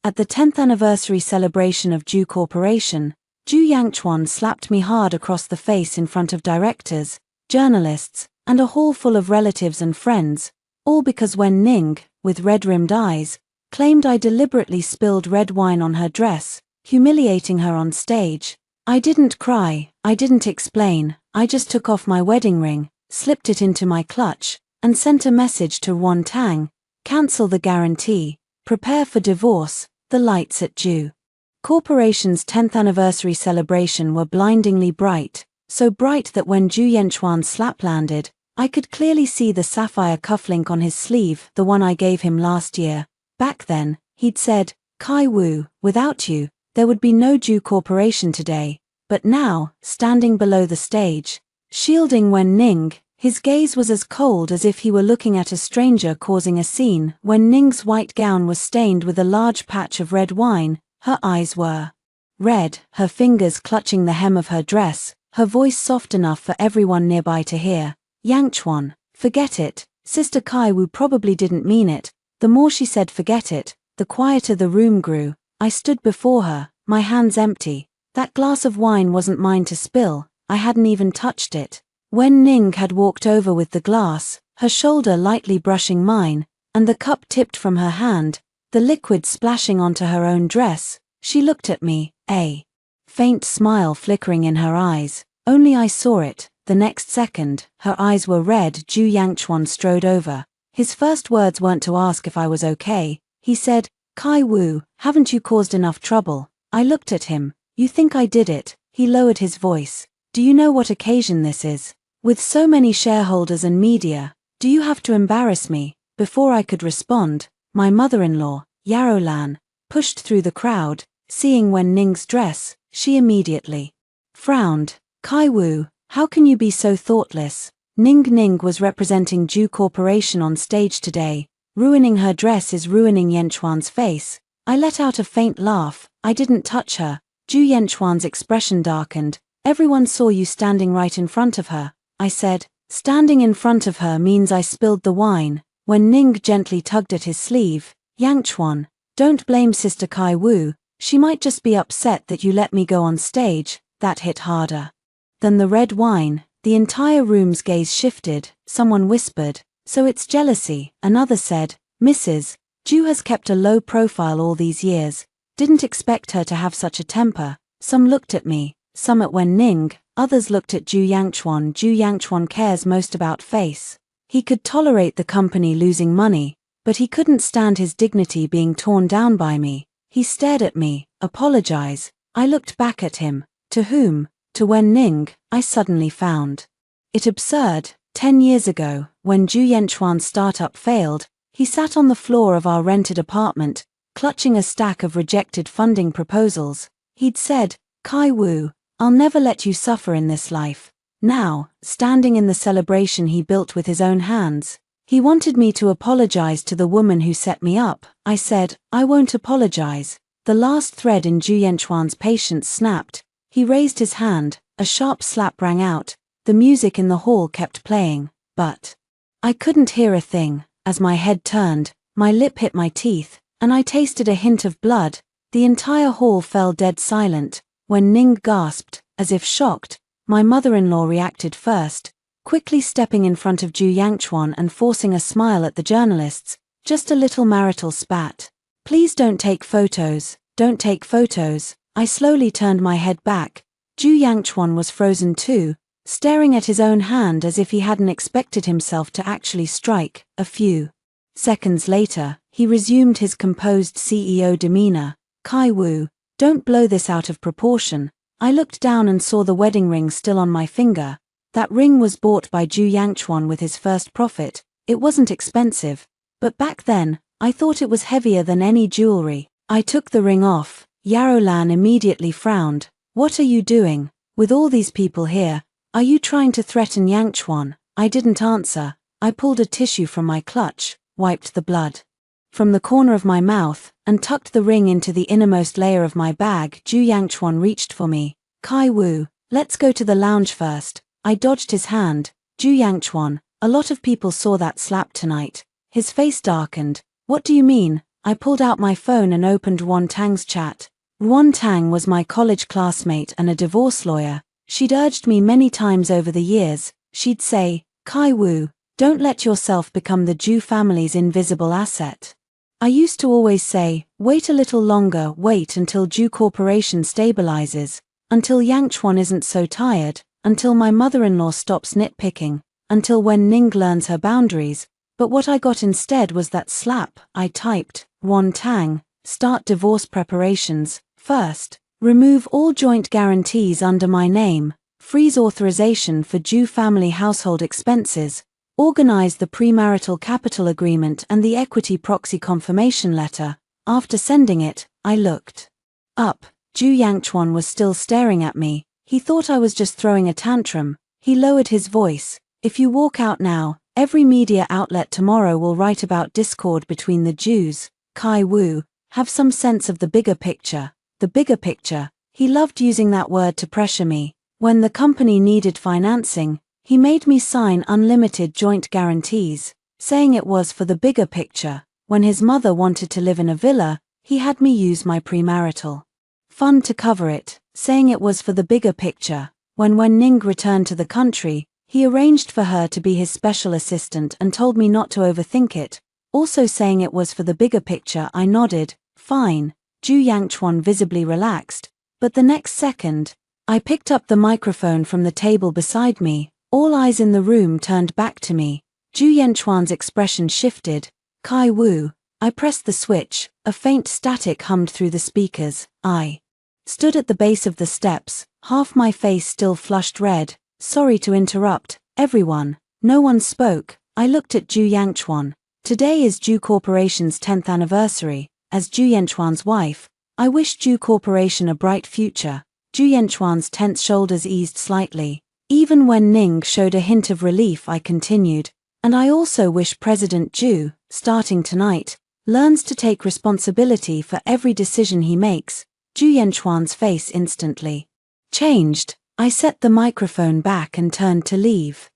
At the 10th anniversary celebration of Ju Corporation, Ju Yangchuan slapped me hard across the face in front of directors, journalists, and a hall full of relatives and friends, all because Wen Ning, with red-rimmed eyes, claimed I deliberately spilled red wine on her dress, humiliating her on stage. I didn't cry, I didn't explain, I just took off my wedding ring, slipped it into my clutch, and sent a message to Wan Tang: cancel the guarantee, prepare for divorce. The lights at Ju Corporation's 10th anniversary celebration were blindingly bright, so bright that when Ju Yanchuan's slap landed, I could clearly see the sapphire cufflink on his sleeve, the one I gave him last year. Back then, he'd said, "Kai Wu, without you, there would be no Ju Corporation today." But now, standing below the stage, shielding Wen Ning, his gaze was as cold as if he were looking at a stranger causing a scene. Wen Ning's white gown was stained with a large patch of red wine, her eyes were red, her fingers clutching the hem of her dress, her voice soft enough for everyone nearby to hear. "Yangchuan, forget it, Sister Kai Wu probably didn't mean it." The more she said forget it, the quieter the room grew. I stood before her, my hands empty. That glass of wine wasn't mine to spill, I hadn't even touched it. Wen Ning had walked over with the glass, her shoulder lightly brushing mine, and the cup tipped from her hand, the liquid splashing onto her own dress. She looked at me, a faint smile flickering in her eyes. Only I saw it. The next second, her eyes were red. Ju Yangchuan strode over. His first words weren't to ask if I was okay. He said, "Kai Wu, haven't you caused enough trouble?" I looked at him. "You think I did it?" He lowered his voice. "Do you know what occasion this is? With so many shareholders and media, do you have to embarrass me?" Before I could respond, my mother-in-law, Yarrow Lan, pushed through the crowd. Seeing Wen Ning's dress, she immediately frowned. "Kai Wu, how can you be so thoughtless?" Ning was representing Ju Corporation on stage today. Ruining her dress is ruining Yanchuan's face. I let out a faint laugh. "I didn't touch her." Ju Yanchuan's expression darkened. "Everyone saw you standing right in front of her." I said, "Standing in front of her means I spilled the wine." When Ning gently tugged at his sleeve, "Yangchuan, don't blame Sister Kai Wu, she might just be upset that you let me go on stage." That hit harder than the red wine. The entire room's gaze shifted. Someone whispered, "So it's jealousy." Another said, "Mrs. Ju has kept a low profile all these years. Didn't expect her to have such a temper." Some looked at me, some at Wen Ning, others looked at Ju Yangchuan. Ju Yangchuan cares most about face. He could tolerate the company losing money, but he couldn't stand his dignity being torn down by me. He stared at me. "Apologize." I looked back at him. To whom? To Wen Ning. I suddenly found it absurd. 10 years ago, when Ju Yanchuan's startup failed, he sat on the floor of our rented apartment, clutching a stack of rejected funding proposals. He'd said, "Kai Wu, I'll never let you suffer in this life." Now, standing in the celebration he built with his own hands, he wanted me to apologize to the woman who set me up. I said, "I won't apologize." The last thread in Ju Yanchuan's patience snapped. He raised his hand, a sharp slap rang out. The music in the hall kept playing, but I couldn't hear a thing. As my head turned, my lip hit my teeth, and I tasted a hint of blood. The entire hall fell dead silent. When Ning gasped, as if shocked, my mother-in-law reacted first, quickly stepping in front of Ju Yangchuan and forcing a smile at the journalists. Just a little marital spat. "Please don't take photos, don't take photos." I slowly turned my head back. Ju Yangchuan was frozen too, staring at his own hand as if he hadn't expected himself to actually strike. A few seconds later, he resumed his composed CEO demeanor. "Kai Wu, don't blow this out of proportion." I looked down and saw the wedding ring still on my finger. That ring was bought by Ju Yangchuan with his first profit. It wasn't expensive, but back then, I thought it was heavier than any jewelry. I took the ring off. Yarrow Lan immediately frowned. "What are you doing? With all these people here, are you trying to threaten Yangchuan?" I didn't answer. I pulled a tissue from my clutch, wiped the blood from the corner of my mouth, and tucked the ring into the innermost layer of my bag. Ju Yangchuan reached for me. "Kai Wu, let's go to the lounge first." I dodged his hand. "Ju Yangchuan, a lot of people saw that slap tonight." His face darkened. "What do you mean?" I pulled out my phone and opened Wan Tang's chat. Wan Tang was my college classmate and a divorce lawyer. She'd urged me many times over the years. She'd say, "Kai Wu, don't let yourself become the Zhu family's invisible asset." I used to always say, "Wait a little longer, wait until Zhu Corporation stabilizes, until Yangchuan isn't so tired, until my mother-in-law stops nitpicking, until when Ning learns her boundaries." But what I got instead was that slap. I typed, "Wan Tang, start divorce preparations. First, remove all joint guarantees under my name, freeze authorization for Zhu family household expenses, organize the premarital capital agreement and the equity proxy confirmation letter." After sending it, I looked up. Zhu Yangchuan was still staring at me. He thought I was just throwing a tantrum. He lowered his voice. "If you walk out now, every media outlet tomorrow will write about discord between the Jews. Kai Wu, have some sense of the bigger picture." The bigger picture. He loved using that word to pressure me. When the company needed financing, he made me sign unlimited joint guarantees, saying it was for the bigger picture. When his mother wanted to live in a villa, he had me use my premarital fund to cover it, saying it was for the bigger picture. When Ning returned to the country, he arranged for her to be his special assistant and told me not to overthink it, also saying it was for the bigger picture. I nodded, "Fine." Zhu Yangchuan visibly relaxed, but the next second, I picked up the microphone from the table beside me. All eyes in the room turned back to me. Zhu Yangchuan's expression shifted. "Kai Wu." I pressed the switch. A faint static hummed through the speakers. I stood at the base of the steps, half my face still flushed red. "Sorry to interrupt, everyone." No one spoke. I looked at Zhu Yangchuan. "Today is Zhu Corporation's 10th anniversary. As Zhu Yangchuan's wife, I wish Zhu Corporation a bright future." Zhu Yangchuan's tense shoulders eased slightly. Even when Ning showed a hint of relief, I continued, "And I also wish President Zhu, starting tonight, learns to take responsibility for every decision he makes." Zhu Yangchuan's face instantly changed. I set the microphone back and turned to leave.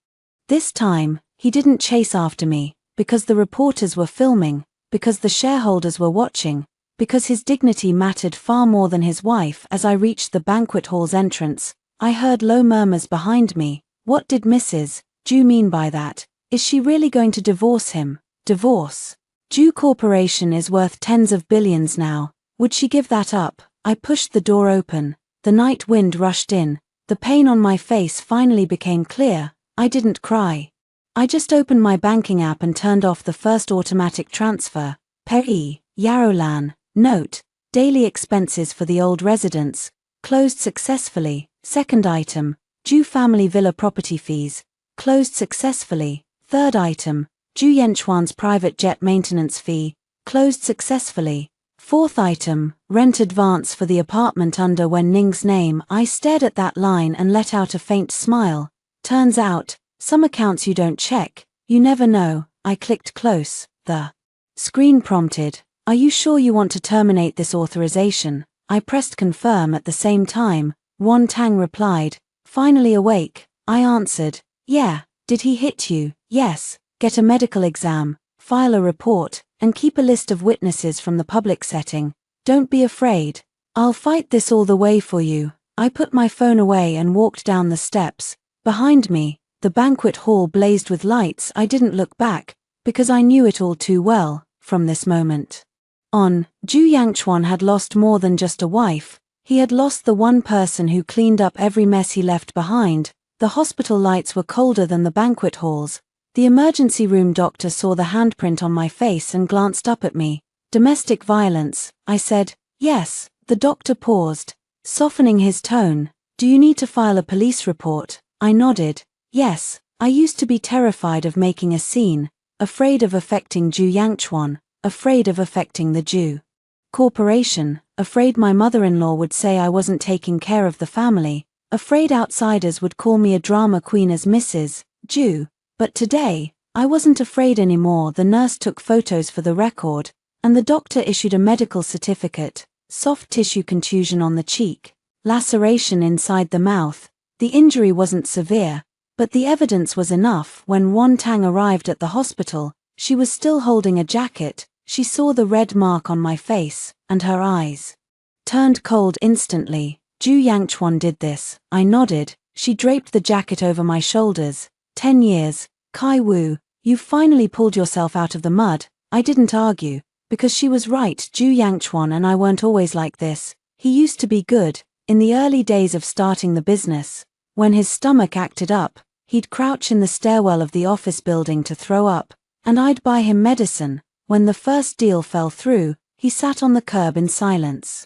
This time, he didn't chase after me, because the reporters were filming, because the shareholders were watching, because his dignity mattered far more than his wife. As I reached the banquet hall's entrance, I heard low murmurs behind me. What did Mrs. Zhu mean by that? Is she really going to divorce him? Divorce? Zhu Corporation is worth tens of billions now. Would she give that up? I pushed the door open. The night wind rushed in. The pain on my face finally became clear. I didn't cry. I just opened my banking app and turned off the first automatic transfer. Pei, Yarolan. Note, daily expenses for the old residents, closed successfully. Second item, Zhu family villa property fees, closed successfully. Third item, Zhu Yangchuan's private jet maintenance fee, closed successfully. Fourth item, rent advance for the apartment under Ning's name. I stared at that line and let out a faint smile. Turns out, some accounts you don't check, you never know. I clicked close. The screen prompted, "Are you sure you want to terminate this authorization?" I pressed confirm at the same time. Wan Tang replied, finally awake. I answered, "Yeah." "Did he hit you?" "Yes." "Get a medical exam, file a report, and keep a list of witnesses from the public setting. Don't be afraid. I'll fight this all the way for you." I put my phone away and walked down the steps. Behind me, the banquet hall blazed with lights. I didn't look back, because I knew it all too well. From this moment on, Zhu Yangchuan had lost more than just a wife. He had lost the one person who cleaned up every mess he left behind. The hospital lights were colder than the banquet halls. The emergency room doctor saw the handprint on my face and glanced up at me. "Domestic violence," I said. "Yes." The doctor paused, softening his tone. "Do you need to file a police report?" I nodded. "Yes. I used to be terrified of making a scene, afraid of affecting Zhu Yangchuan, afraid of affecting the Zhu Corporation, afraid my mother-in-law would say I wasn't taking care of the family, afraid outsiders would call me a drama queen as Mrs. Zhu. But today, I wasn't afraid anymore. The nurse took photos for the record, and the doctor issued a medical certificate. Soft tissue contusion on the cheek, laceration inside the mouth. The injury wasn't severe, but the evidence was enough. When Wan Tang arrived at the hospital, she was still holding a jacket. she saw the red mark on my face, and her eyes turned cold instantly. Ju Yangchuan did this, I nodded. She draped the jacket over my shoulders. 10 years, Kai Wu, you've finally pulled yourself out of the mud. I didn't argue, because she was right. Ju Yangchuan and I weren't always like this. He used to be good. In the early days of starting the business, when his stomach acted up, he'd crouch in the stairwell of the office building to throw up, and I'd buy him medicine. When the first deal fell through, he sat on the curb in silence.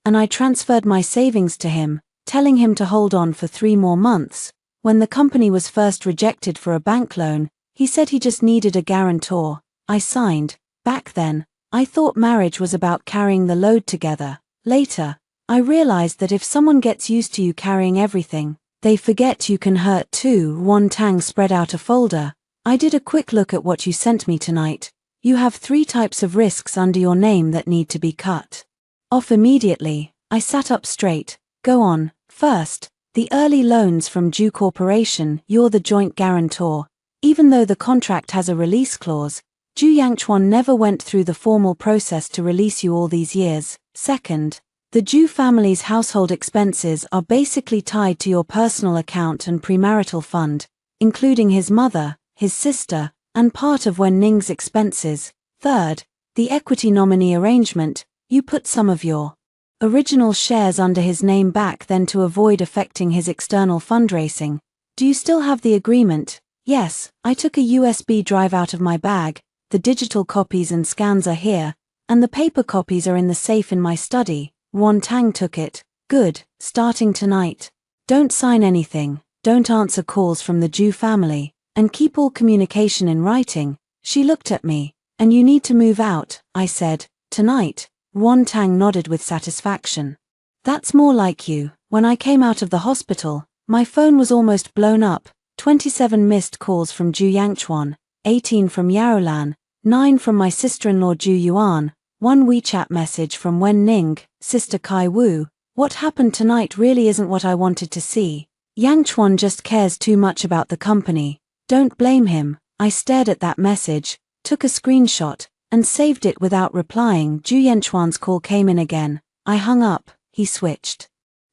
And I transferred my savings to him, telling him to hold on for 3 more months. When the company was first rejected for a bank loan, he said he just needed a guarantor. I signed. Back then, I thought marriage was about carrying the load together. Later, I realized that if someone gets used to you carrying everything, they forget you can hurt too. Wan Tang spread out a folder. I did a quick look at what you sent me tonight. You have 3 types of risks under your name that need to be cut off immediately. I sat up straight. Go on. First, the early loans from Ju Corporation. You're the joint guarantor. Even though the contract has a release clause, Ju Yangchuan never went through the formal process to release you all these years. Second, the Ju family's household expenses are basically tied to your personal account and premarital fund, including his mother, his sister, and part of Wen Ning's expenses. Third, the equity nominee arrangement. You put some of your original shares under his name back then to avoid affecting his external fundraising. Do you still have the agreement? Yes, I took a USB drive out of my bag. The digital copies and scans are here, and the paper copies are in the safe in my study. Wan Tang took it. Good, starting tonight. Don't sign anything, don't answer calls from the Ju family, and keep all communication in writing. She looked at me. And you need to move out, I said. Tonight. Wan Tang nodded with satisfaction. That's more like you. When I came out of the hospital, my phone was almost blown up. 27 missed calls from Ju Yangchuan, 18 from Yaolan, 9 from my sister-in-law Ju Yuan, 1 WeChat message from Wen Ning, Sister Kai Wu. What happened tonight really isn't what I wanted to see. Yangchuan just cares too much about the company. Don't blame him. I stared at that message, took a screenshot, and saved it without replying. Ju Yangchuan's call came in again. I hung up. He switched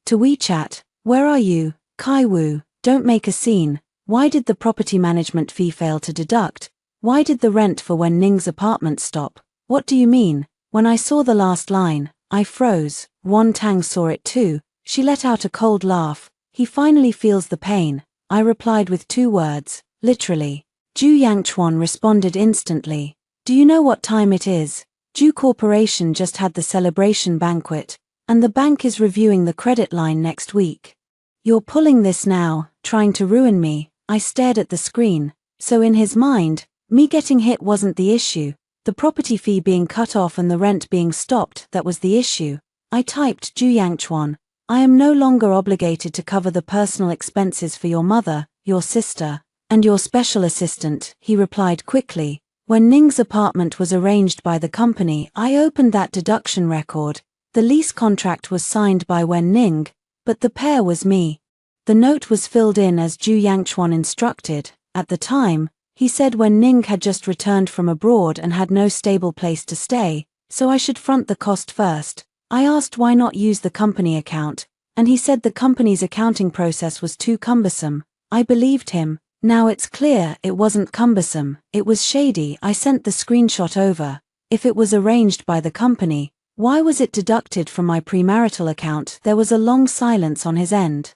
to WeChat. Where are you? Kai Wu, don't make a scene. Why did the property management fee fail to deduct? Why did the rent for Wen Ning's apartment stop? What do you mean? When I saw the last line, I froze. Wan Tang saw it too. She let out a cold laugh. He finally feels the pain. I replied with 2 words. Literally. Ju Yangchuan responded instantly. Do you know what time it is? Ju Corporation just had the celebration banquet, and the bank is reviewing the credit line next week. You're pulling this now, trying to ruin me. I stared at the screen. So in his mind, me getting hit wasn't the issue. The property fee being cut off and the rent being stopped, that was the issue. I typed, Ju Yangchuan, I am no longer obligated to cover the personal expenses for your mother, your sister, and your special assistant. He replied quickly. When Ning's apartment was arranged by the company, I opened that deduction record. The lease contract was signed by Wen Ning, but the pair was me. The note was filled in as Ju Yangchuan instructed. At the time, he said Wen Ning had just returned from abroad and had no stable place to stay, so I should front the cost first. I asked why not use the company account, and he said the company's accounting process was too cumbersome. I believed him. Now it's clear it wasn't cumbersome, it was shady. I sent the screenshot over. If it was arranged by the company, why was it deducted from my premarital account? There was a long silence on his end.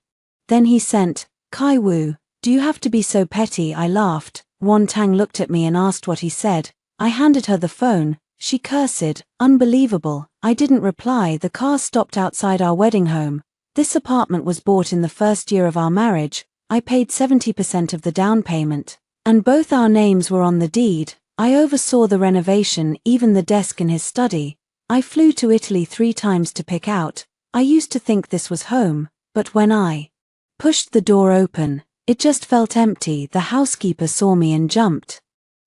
Then he sent, Kai Wu, do you have to be so petty? I laughed. Wan Tang looked at me and asked what he said. I handed her the phone. She cursed. Unbelievable. I didn't reply. The car stopped outside our wedding home. This apartment was bought in the first year of our marriage. I paid 70% of the down payment, and both our names were on the deed. I oversaw the renovation, even the desk in his study. I flew to Italy 3 times to pick out. I used to think this was home, but when I pushed the door open, it just felt empty. The housekeeper saw me and jumped.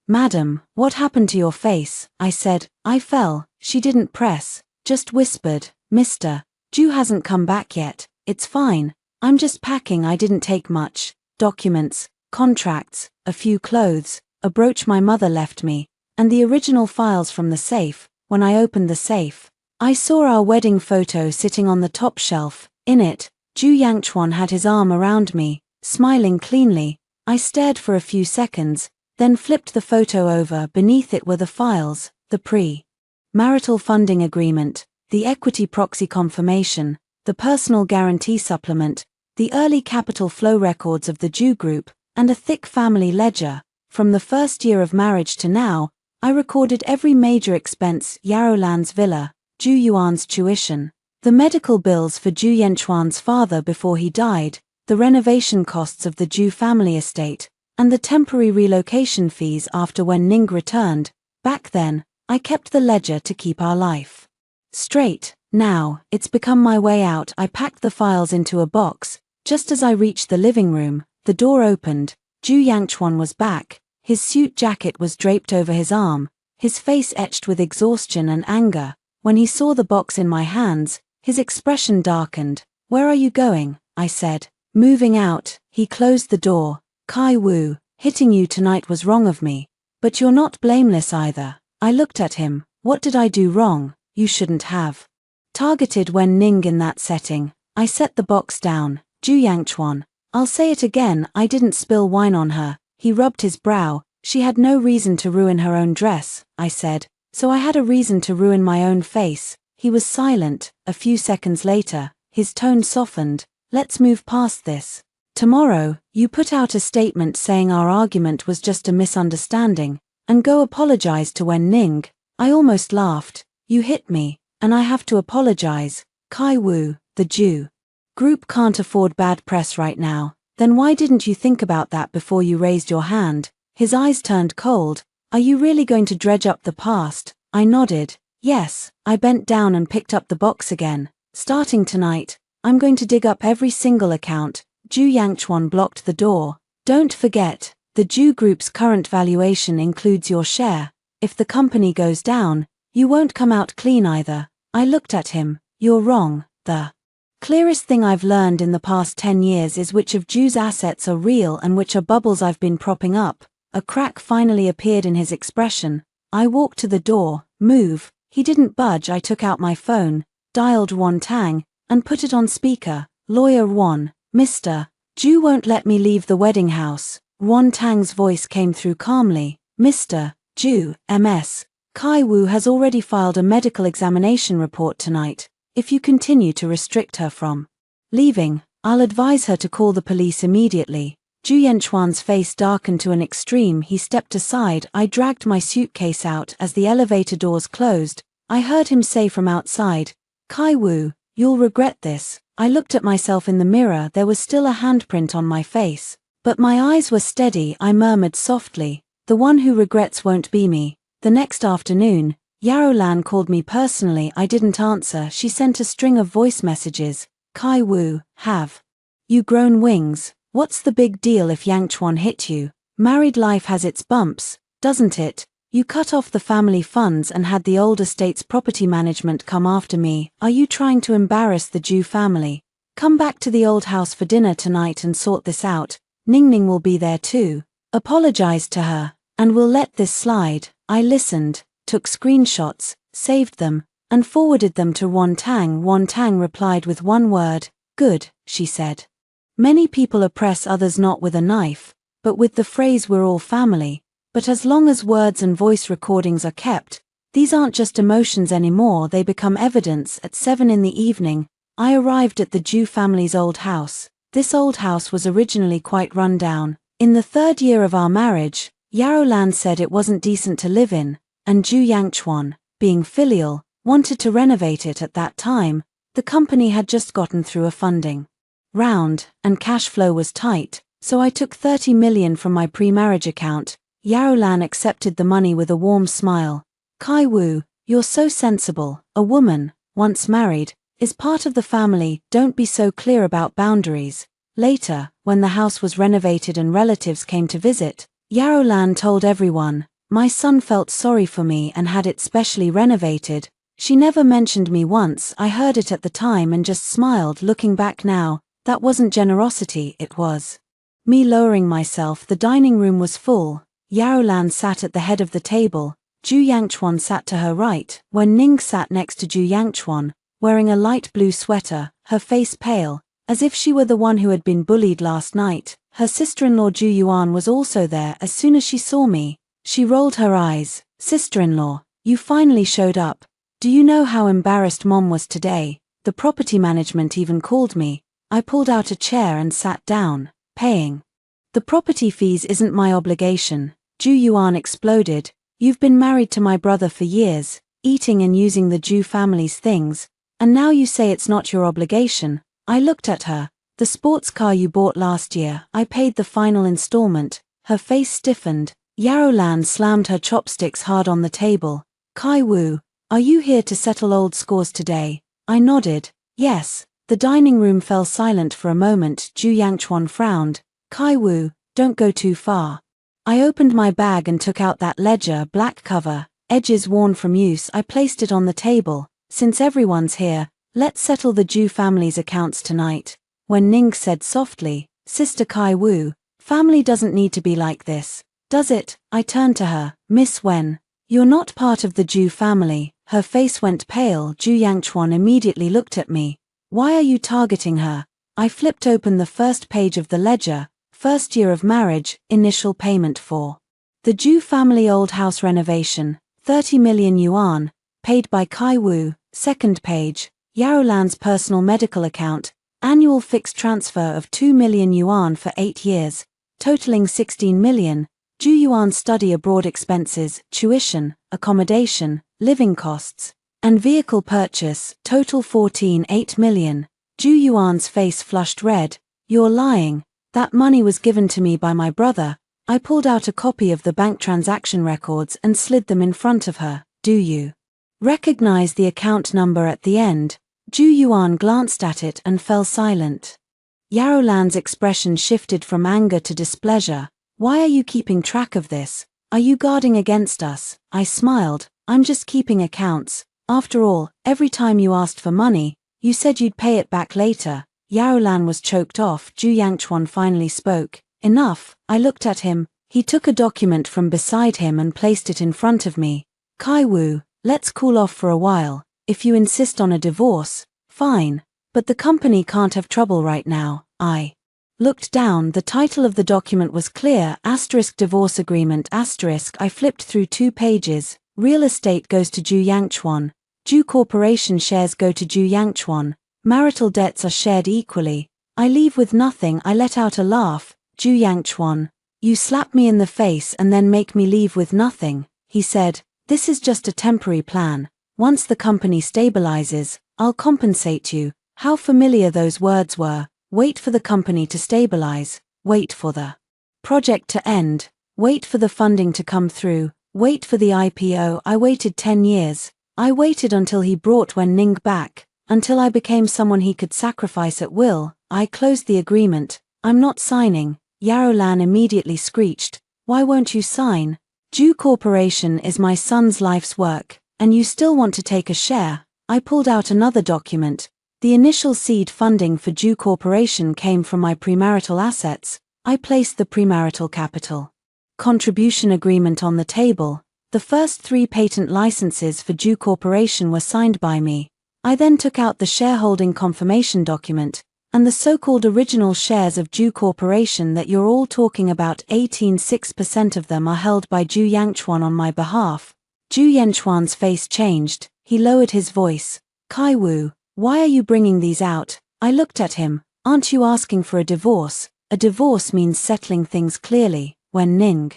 Madam, what happened to your face? I said. I fell. She didn't press, just whispered, Mister, Ju hasn't come back yet. It's fine. I'm just packing. I didn't take much. Documents, contracts, a few clothes, a brooch my mother left me, and the original files from the safe. When I opened the safe, I saw our wedding photo sitting on the top shelf. In it, Ju Yangchuan had his arm around me, smiling cleanly. I stared for a few seconds, then flipped the photo over. Beneath it were the files, the pre-marital funding agreement, the equity proxy confirmation, the personal guarantee supplement, the early capital flow records of the Ju Group, and a thick family ledger. From the first year of marriage to now, I recorded every major expense: Yarrow Land's villa, Ju Yuan's tuition, the medical bills for Ju Yanchuan's father before he died, the renovation costs of the Ju family estate, and the temporary relocation fees after when Ning returned. Back then, I kept the ledger to keep our life straight. Now, it's become my way out. I packed the files into a box. Just as I reached the living room, the door opened. Ju Yangchuan was back. His suit jacket was draped over his arm, his face etched with exhaustion and anger. When he saw the box in my hands, his expression darkened. "Where are you going?" I said. "Moving out." He closed the door. "Kai Wu, hitting you tonight was wrong of me. But you're not blameless either." I looked at him. "What did I do wrong?" "You shouldn't have targeted Wen Ning in that setting." I set the box down. "Ju Yangchuan, I'll say it again, I didn't spill wine on her." He rubbed his brow. "She had no reason to ruin her own dress," I said. "So I had a reason to ruin my own face." He was silent. A few seconds later, his tone softened. "Let's move past this. Tomorrow, you put out a statement saying our argument was just a misunderstanding, and go apologize to Wen Ning." I almost laughed. "You hit me, and I have to apologize. Kai Wu, the Ju Group can't afford bad press right now. Then why didn't you think about that before you raised your hand?" His eyes turned cold. "Are you really going to dredge up the past?" I nodded. "Yes." I bent down and picked up the box again. "Starting tonight, I'm going to dig up every single account." Ju Yangchuan blocked the door. "Don't forget, the Ju Group's current valuation includes your share. If the company goes down, you won't come out clean either." I looked at him. "You're wrong. The clearest thing I've learned in the past 10 years is which of Ju's assets are real and which are bubbles I've been propping up." A crack finally appeared in his expression. I walked to the door. "Move." He didn't budge. I took out my phone, dialed Wan Tang, and put it on speaker. "Lawyer Wan, Mr. Ju won't let me leave the wedding house." Wan Tang's voice came through calmly. "Mr. Ju, MS. Kai Wu has already filed a medical examination report tonight. If you continue to restrict her from leaving, I'll advise her to call the police immediately." Ju Yanchuan's face darkened to an extreme. He stepped aside. I dragged my suitcase out. As the elevator doors closed, I heard him say from outside, "Kai Wu, you'll regret this." I looked at myself in the mirror. There was still a handprint on my face, but my eyes were steady. I murmured softly, "The one who regrets won't be me." The next afternoon, Yarrow Lan called me personally. I didn't answer. She sent a string of voice messages. "Kai Wu, have you grown wings? What's the big deal if Yangchuan hit you? Married life has its bumps, doesn't it? You cut off the family funds and had the old estate's property management come after me. Are you trying to embarrass the Ju family? Come back to the old house for dinner tonight and sort this out. Ningning will be there too. Apologize to her, and we'll let this slide." I listened, took screenshots, saved them, and forwarded them to Wan Tang. Wan Tang replied with one word, "Good," she said. "Many people oppress others not with a knife, but with the phrase 'we're all family.' But as long as words and voice recordings are kept, these aren't just emotions anymore, they become evidence." At 7 in the evening, I arrived at the Ju family's old house. This old house was originally quite run down. In the 3rd year of our marriage, Yarrow Lan said it wasn't decent to live in, and Ju Yangchuan, being filial, wanted to renovate it. At that time, the company had just gotten through a funding round, and cash flow was tight, so I took 30 million from my pre-marriage account. Yarrow Lan accepted the money with a warm smile. "Kai Wu, you're so sensible. A woman, once married, is part of the family. Don't be so clear about boundaries." Later, when the house was renovated and relatives came to visit, Yarrow Lan told everyone, "My son felt sorry for me and had it specially renovated." She never mentioned me once. I heard it at the time and just smiled. Looking back now, that wasn't generosity, it was me lowering myself. The dining room was full. Yarrow Lan sat at the head of the table, Ju Yangchuan sat to her right, Wen Ning sat next to Ju Yangchuan, wearing a light blue sweater, her face pale, as if she were the one who had been bullied last night. Her sister-in-law Ju Yuan was also there. As soon as she saw me, she rolled her eyes. Sister-in-law, you finally showed up. Do you know how embarrassed Mom was today? The property management even called me. I pulled out a chair and sat down. Paying the property fees isn't my obligation. Ju Yuan exploded. You've been married to my brother for years, eating and using the Ju family's things, and now you say it's not your obligation. I looked at her. The sports car you bought last year, I paid the final installment. Her face stiffened. Yarrow Lan slammed her chopsticks hard on the table. Kai Wu, are you here to settle old scores today? I nodded. Yes. The dining room fell silent for a moment. Ju Yangchuan frowned. Kai Wu, don't go too far. I opened my bag and took out that ledger, black cover, edges worn from use. I placed it on the table. Since everyone's here, let's settle the Ju family's accounts tonight. When Ning said softly, Sister Kai Wu, family doesn't need to be like this, does it? I turned to her. Miss Wen, you're not part of the Ju family. Her face went pale. Ju Yangchuan immediately looked at me. Why are you targeting her? I flipped open the first page of the ledger. First year of marriage, initial payment for the Ju family old house renovation, 30 million yuan, paid by Kai Wu. Second page, Yarrow Lan's personal medical account, annual fixed transfer of 2 million yuan for 8 years, totaling 16 million, Ju Yuan study abroad expenses, tuition, accommodation, living costs, and vehicle purchase, total 14.8 million. Ju Yuan's face flushed red. You're lying. That money was given to me by my brother. I pulled out a copy of the bank transaction records and slid them in front of her. Do you recognize the account number at the end? Ju Yuan glanced at it and fell silent. Yarrow Lan's expression shifted from anger to displeasure. Why are you keeping track of this? Are you guarding against us? I smiled. I'm just keeping accounts. After all, every time you asked for money, you said you'd pay it back later. Yarrow Lan was choked off. Ju Yangchuan finally spoke. Enough. I looked at him. He took a document from beside him and placed it in front of me. Kai Wu, let's cool off for a while. If you insist on a divorce, fine. But the company can't have trouble right now. I looked down. The title of the document was clear. * divorce agreement *. I flipped through 2 pages. Real estate goes to Ju Yangchuan. Ju Corporation shares go to Ju Yangchuan. Marital debts are shared equally. I leave with nothing. I let out a laugh. Ju Yangchuan, you slap me in the face and then make me leave with nothing. He said, this is just a temporary plan. Once the company stabilizes, I'll compensate you. How familiar those words were. Wait for the company to stabilize. Wait for the project to end. Wait for the funding to come through. Wait for the IPO. I waited 10 years. I waited until he brought Wen Ning back. Until I became someone he could sacrifice at will. I closed the agreement. I'm not signing. Yarrow Lan immediately screeched. Why won't you sign? Ju Corporation is my son's life's work, and you still want to take a share. I pulled out another document. The initial seed funding for Ju Corporation came from my premarital assets. I placed the premarital capital contribution agreement on the table. The first 3 patent licenses for Ju Corporation were signed by me. I then took out the shareholding confirmation document, and the so-called original shares of Ju Corporation that you're all talking about. 18.6% of them are held by Ju Yangchuan on my behalf. Ju Yangchuan's face changed. He lowered his voice. Kai Wu, why are you bringing these out? I looked at him. Aren't you asking for a divorce? A divorce means settling things clearly. When Ning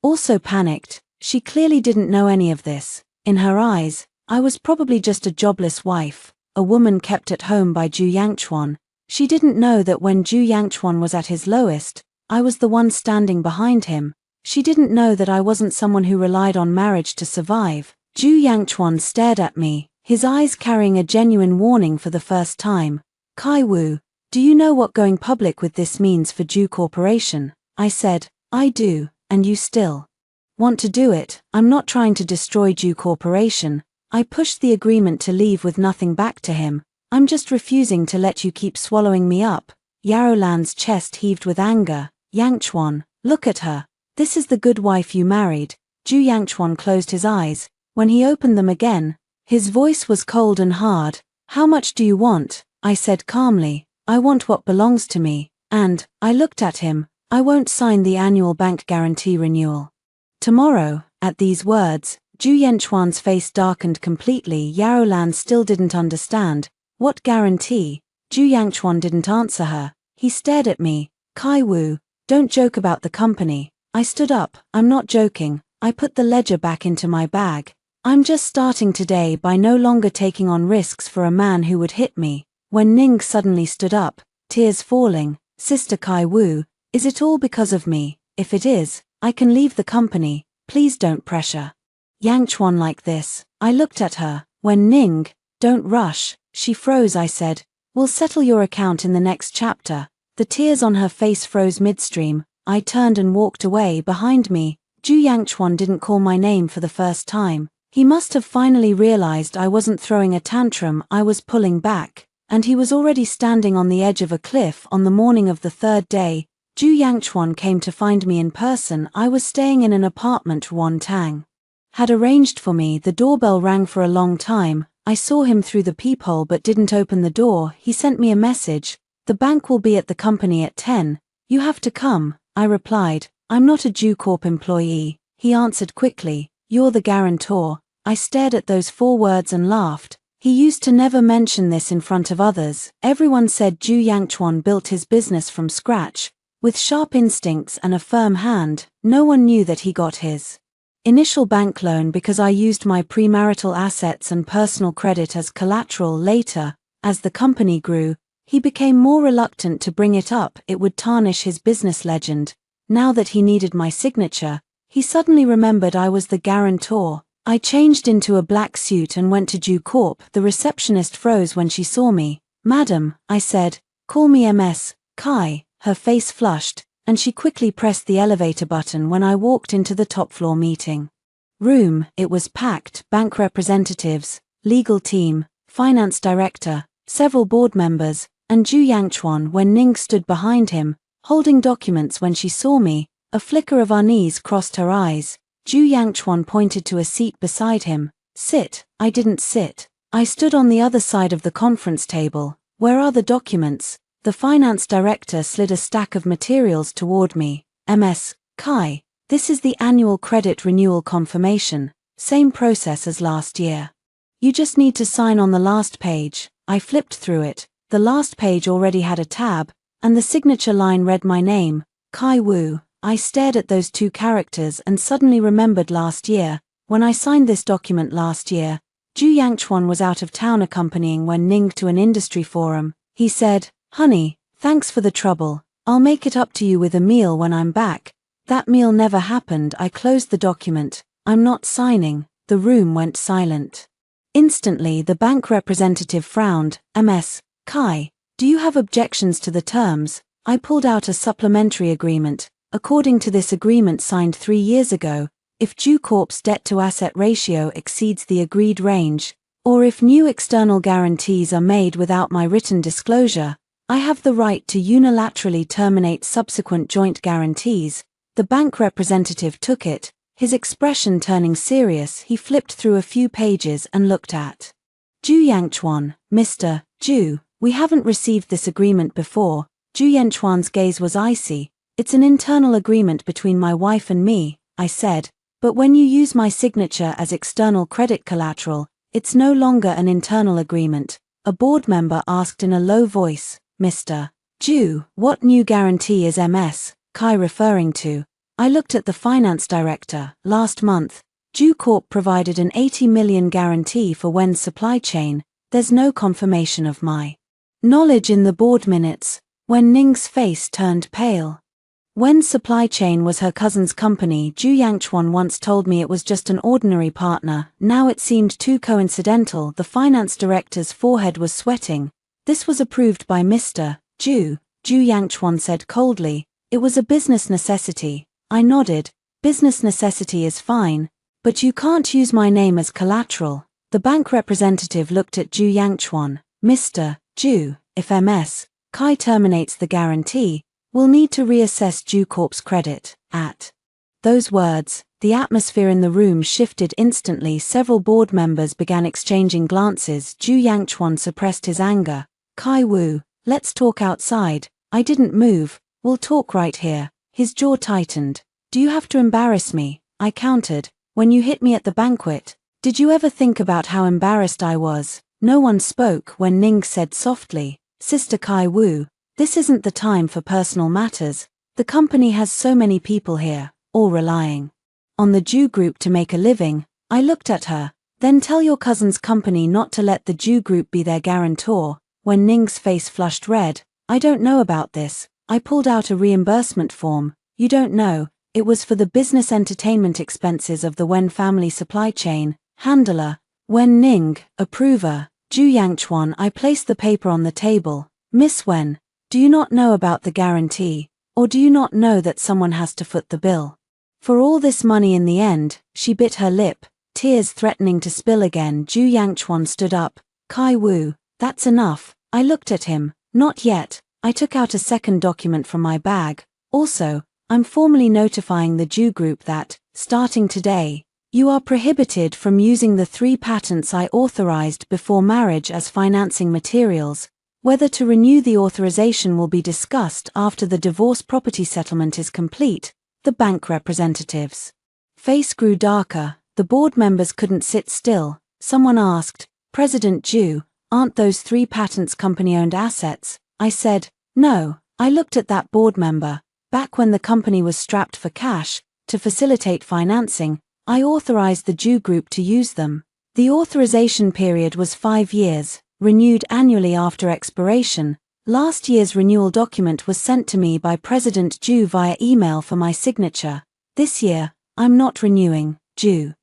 also panicked, she clearly didn't know any of this. In her eyes, I was probably just a jobless wife, a woman kept at home by Ju Yangchuan. She didn't know that when Ju Yangchuan was at his lowest, I was the one standing behind him. She didn't know that I wasn't someone who relied on marriage to survive. Ju Yangchuan stared at me, his eyes carrying a genuine warning for the first time. Kai Wu, do you know what going public with this means for Ju Corporation? I said, I do, and you still want to do it. I'm not trying to destroy Ju Corporation. I pushed the agreement to leave with nothing back to him. I'm just refusing to let you keep swallowing me up. Yarrow Lan's chest heaved with anger. Yangchuan, look at her. This is the good wife you married. Zhu Yangchuan closed his eyes. When he opened them again, his voice was cold and hard. How much do you want? I said calmly. I want what belongs to me, and, I looked at him, I won't sign the annual bank guarantee renewal. Tomorrow. At these words, Zhu Yangchuan's face darkened completely. Yaolan still didn't understand. What guarantee? Zhu Yangchuan didn't answer her. He stared at me. Kai Wu, don't joke about the company. I stood up. I'm not joking. I put the ledger back into my bag. I'm just starting today by no longer taking on risks for a man who would hit me. When Ning suddenly stood up, tears falling, Sister Kai Wu, is it all because of me? If it is, I can leave the company. Please don't pressure Yangchuan like this. I looked at her. When Ning, don't rush, she froze. I said, we'll settle your account in the next chapter. The tears on her face froze midstream. I turned and walked away. Behind me, Zhu Yangchuan didn't call my name for the first time. He must have finally realized I wasn't throwing a tantrum, I was pulling back, and he was already standing on the edge of a cliff. On the morning of the third day, Zhu Yangchuan came to find me in person. I was staying in an apartment Wan Tang had arranged for me. The doorbell rang for a long time. I saw him through the peephole but didn't open the door. He sent me a message. The bank will be at the company at 10. You have to come. I replied, I'm not a Zhu Corp employee. He answered quickly, you're the guarantor. I stared at those 4 words and laughed. He used to never mention this in front of others. Everyone said Zhu Yangchuan built his business from scratch, with sharp instincts and a firm hand. No one knew that he got his initial bank loan because I used my premarital assets and personal credit as collateral. Later, as the company grew, he became more reluctant to bring it up. It would tarnish his business legend. Now that he needed my signature, he suddenly remembered I was the guarantor. I changed into a black suit and went to Zhu Corp. The receptionist froze when she saw me. Madam, I said, call me MS. Kai. Her face flushed, and she quickly pressed the elevator button. When I walked into the top floor meeting room, it was packed. Bank representatives, legal team, finance director, several board members, and Zhu Yangchuan. When Ning stood behind him, holding documents, when she saw me, a flicker of unease crossed her eyes. Zhu Yangchuan pointed to a seat beside him. Sit. I didn't sit. I stood on the other side of the conference table. Where are the documents? The finance director slid a stack of materials toward me. MS. Kai. This is the annual credit renewal confirmation. Same process as last year. You just need to sign on the last page. I flipped through it. The last page already had a tab, and the signature line read my name, Kai Wu. I stared at those 2 characters and suddenly remembered last year. When I signed this document last year, Zhu Yangchuan was out of town accompanying Wen Ning to an industry forum. He said, honey, thanks for the trouble. I'll make it up to you with a meal when I'm back. That meal never happened. I closed the document. I'm not signing. The room went silent. Instantly the bank representative frowned. MS. Kai, do you have objections to the terms? I pulled out a supplementary agreement. According to this agreement signed 3 years ago, if Zhu Corp's debt-to-asset ratio exceeds the agreed range, or if new external guarantees are made without my written disclosure, I have the right to unilaterally terminate subsequent joint guarantees. The bank representative took it, his expression turning serious. He flipped through a few pages and looked at Zhu Yangchuan. Mr. Zhu, we haven't received this agreement before. Zhu Yangchuan's gaze was icy. It's an internal agreement between my wife and me, I said, but when you use my signature as external credit collateral, it's no longer an internal agreement. A board member asked in a low voice. Mr. Zhu, what new guarantee is MS. Kai referring to? I looked at the finance director. Last month, Zhu Corp provided an 80 million guarantee for Wen's supply chain. There's no confirmation of my knowledge in the board minutes. When Ning's face turned pale. Wen's supply chain was her cousin's company. Zhu Yangchuan once told me it was just an ordinary partner. Now it seemed too coincidental. The finance director's forehead was sweating. This was approved by Mr. Zhu. Zhu Yangchuan said coldly. It was a business necessity. I nodded. Business necessity is fine, but you can't use my name as collateral. The bank representative looked at Zhu Yangchuan. Mr. Zhu, if MS. Kai terminates the guarantee, we'll need to reassess Zhu Corp's credit. At those words, The atmosphere in the room shifted instantly. Several board members began exchanging glances. Ju Yangchuan suppressed his anger. Kai Wu, let's talk outside. I didn't move. We'll talk right here. His jaw tightened. Do you have to embarrass me? I countered. When you hit me at the banquet, did you ever think about how embarrassed I was? No one spoke when Ning said softly, Sister Kai Wu, this isn't the time for personal matters. The company has so many people here, all relying on the Jew group to make a living. I looked at her. Then tell your cousin's company not to let the Jew group be their guarantor. When Ning's face flushed red, I don't know about this. I pulled out a reimbursement form. You don't know, it was for the business entertainment expenses of the Wen family supply chain. Handler, Wen Ning, approver, Ju Yangchuan. I placed the paper on the table. Miss Wen, do you not know about the guarantee, or do you not know that someone has to foot the bill? For all this money in the end, she bit her lip, tears threatening to spill again. Ju Yangchuan stood up. Kai Wu, that's enough. I looked at him. Not yet. I took out a second document from my bag. Also, I'm formally notifying the Jew group that, starting today, you are prohibited from using the 3 patents I authorized before marriage as financing materials. Whether to renew the authorization will be discussed after the divorce property settlement is complete. The bank representative's face grew darker. The board members couldn't sit still. Someone asked, President Ju, aren't those 3 patents company-owned assets? I said, no. I looked at that board member. Back when the company was strapped for cash, to facilitate financing, I authorized the Jew group to use them. The authorization period was 5 years, renewed annually after expiration. Last year's renewal document was sent to me by President Ju via email for my signature. This year, I'm not renewing. Ju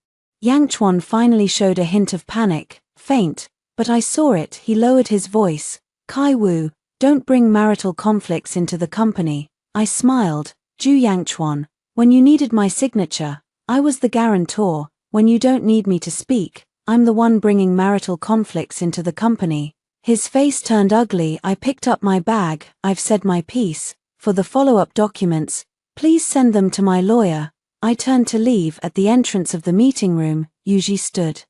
Yangchuan finally showed a hint of panic, faint, but I saw it. He lowered his voice. Kai Wu, don't bring marital conflicts into the company. I smiled. Ju Yangchuan, when you needed my signature, I was the guarantor. When you don't need me to speak, I'm the one bringing marital conflicts into the company. His face turned ugly. I picked up my bag. I've said my piece. For the follow-up documents, please send them to my lawyer. I turned to leave. At the entrance of the meeting room, Yuji stood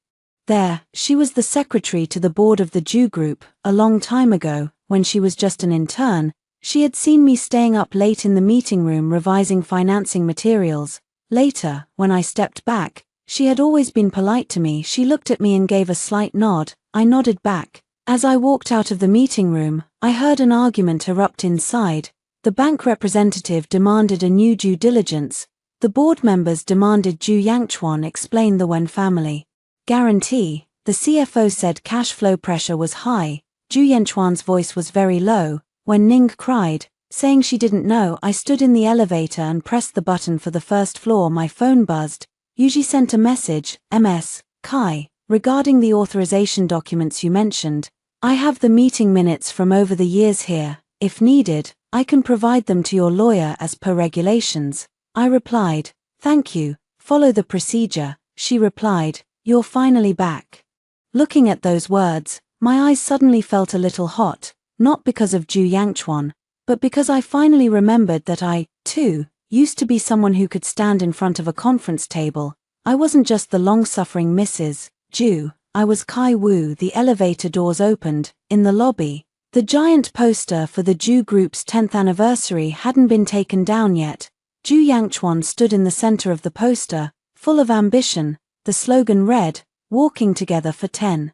there. She was the secretary to the board of the Jew group. A long time ago, when she was just an intern, she had seen me staying up late in the meeting room revising financing materials. Later, when I stepped back, she had always been polite to me. She looked at me and gave a slight nod. I nodded back. As I walked out of the meeting room, I heard an argument erupt inside. The bank representative demanded a new due diligence. The board members demanded Ju Yangchuan explain the Wen family guarantee. The CFO said cash flow pressure was high. Ju Yangchuan's voice was very low. When Ning cried, saying she didn't know, I stood in the elevator and pressed the button for the first floor. My phone buzzed. Yuji sent a message. MS, Kai, regarding the authorization documents you mentioned, I have the meeting minutes from over the years here. If needed, I can provide them to your lawyer as per regulations. I replied, thank you, follow the procedure. She replied, you're finally back. Looking at those words, my eyes suddenly felt a little hot, not because of Ju Yangchuan, but because I finally remembered that I, too, used to be someone who could stand in front of a conference table. I wasn't just the long-suffering Mrs. Ju, I was Kai Wu. The elevator doors opened. In the lobby, the giant poster for the Jew group's 10th anniversary hadn't been taken down yet. Ju Yangchuan stood in the center of the poster, full of ambition. The slogan read, walking together for 10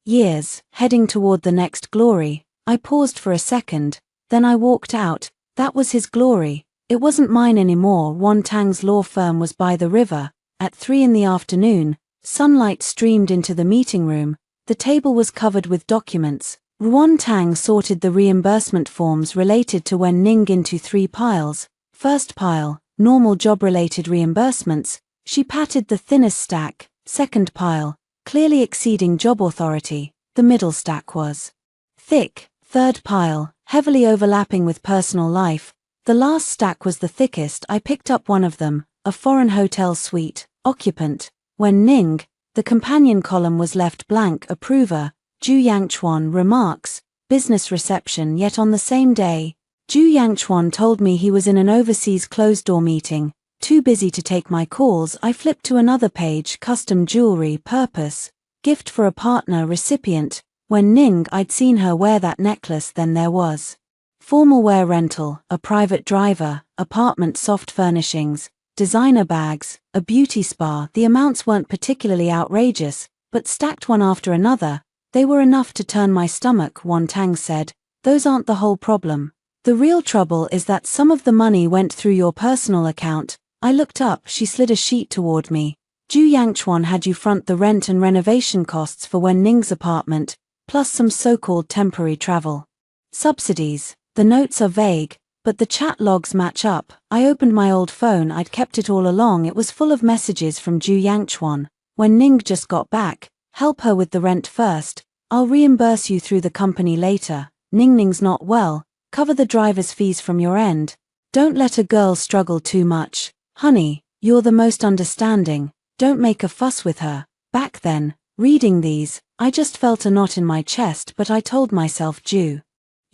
years, heading toward the next glory. I paused for a second, then I walked out. That was his glory. It wasn't mine anymore. Wan Tang's law firm was by the river. At 3 in the afternoon, sunlight streamed into the meeting room. The table was covered with documents. Wan Tang sorted the reimbursement forms related to Wen Ning into 3 piles. First pile, normal job-related reimbursements. She patted the thinnest stack. Second pile, clearly exceeding job authority. The middle stack was thick. Third pile, heavily overlapping with personal life. The last stack was the thickest. I picked up one of them, a foreign hotel suite, occupant. Wen Ning, the companion column was left blank. Approver, Ju Yangchuan. Remarks, business reception. Yet on the same day, Ju Yangchuan told me he was in an overseas closed-door meeting. Too busy to take my calls, I flipped to another page, custom jewelry, purpose, gift for a partner, recipient. When Ning, I'd seen her wear that necklace, then there was formal wear rental, a private driver, apartment, soft furnishings, designer bags, a beauty spa. The amounts weren't particularly outrageous, but stacked one after another, they were enough to turn my stomach, Wan Tang said. Those aren't the whole problem. The real trouble is that some of the money went through your personal account. I looked up, she slid a sheet toward me. Ju Yangchuan had you front the rent and renovation costs for Wen Ning's apartment, plus some so-called temporary travel subsidies. The notes are vague, but the chat logs match up. I opened my old phone, I'd kept it all along. It was full of messages from Ju Yangchuan. When Ning just got back, help her with the rent first. I'll reimburse you through the company later. Ning's not well, cover the driver's fees from your end. Don't let a girl struggle too much. Honey, you're the most understanding. Don't make a fuss with her. Back then, reading these, I just felt a knot in my chest, but I told myself Ju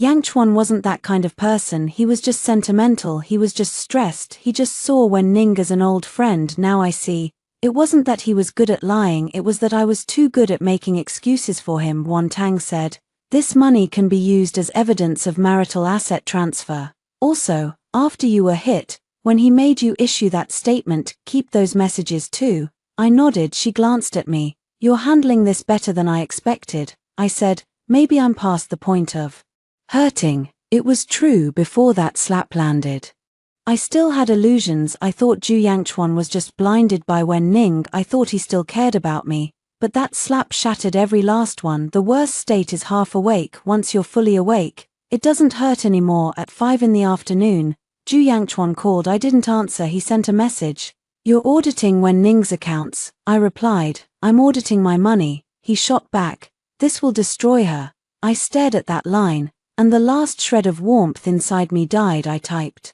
Yangchuan wasn't that kind of person. He was just sentimental, he was just stressed, he just saw Wen Ning as an old friend. Now I see, it wasn't that he was good at lying, it was that I was too good at making excuses for him, Wan Tang said. This money can be used as evidence of marital asset transfer. Also, after you were hit, when he made you issue that statement, keep those messages too. I nodded, she glanced at me. You're handling this better than I expected. I said, maybe I'm past the point of hurting. It was true before that slap landed. I still had illusions. I thought Ju Yangchuan was just blinded by Wen Ning. I thought he still cared about me. But that slap shattered every last one. The worst state is half awake. Once you're fully awake, it doesn't hurt anymore. At 5 in the afternoon, Ju Yangchuan called. I didn't answer. He sent a message. You're auditing Wen Ning's accounts. I replied, I'm auditing my money. He shot back, this will destroy her. I stared at that line, and the last shred of warmth inside me died. I typed,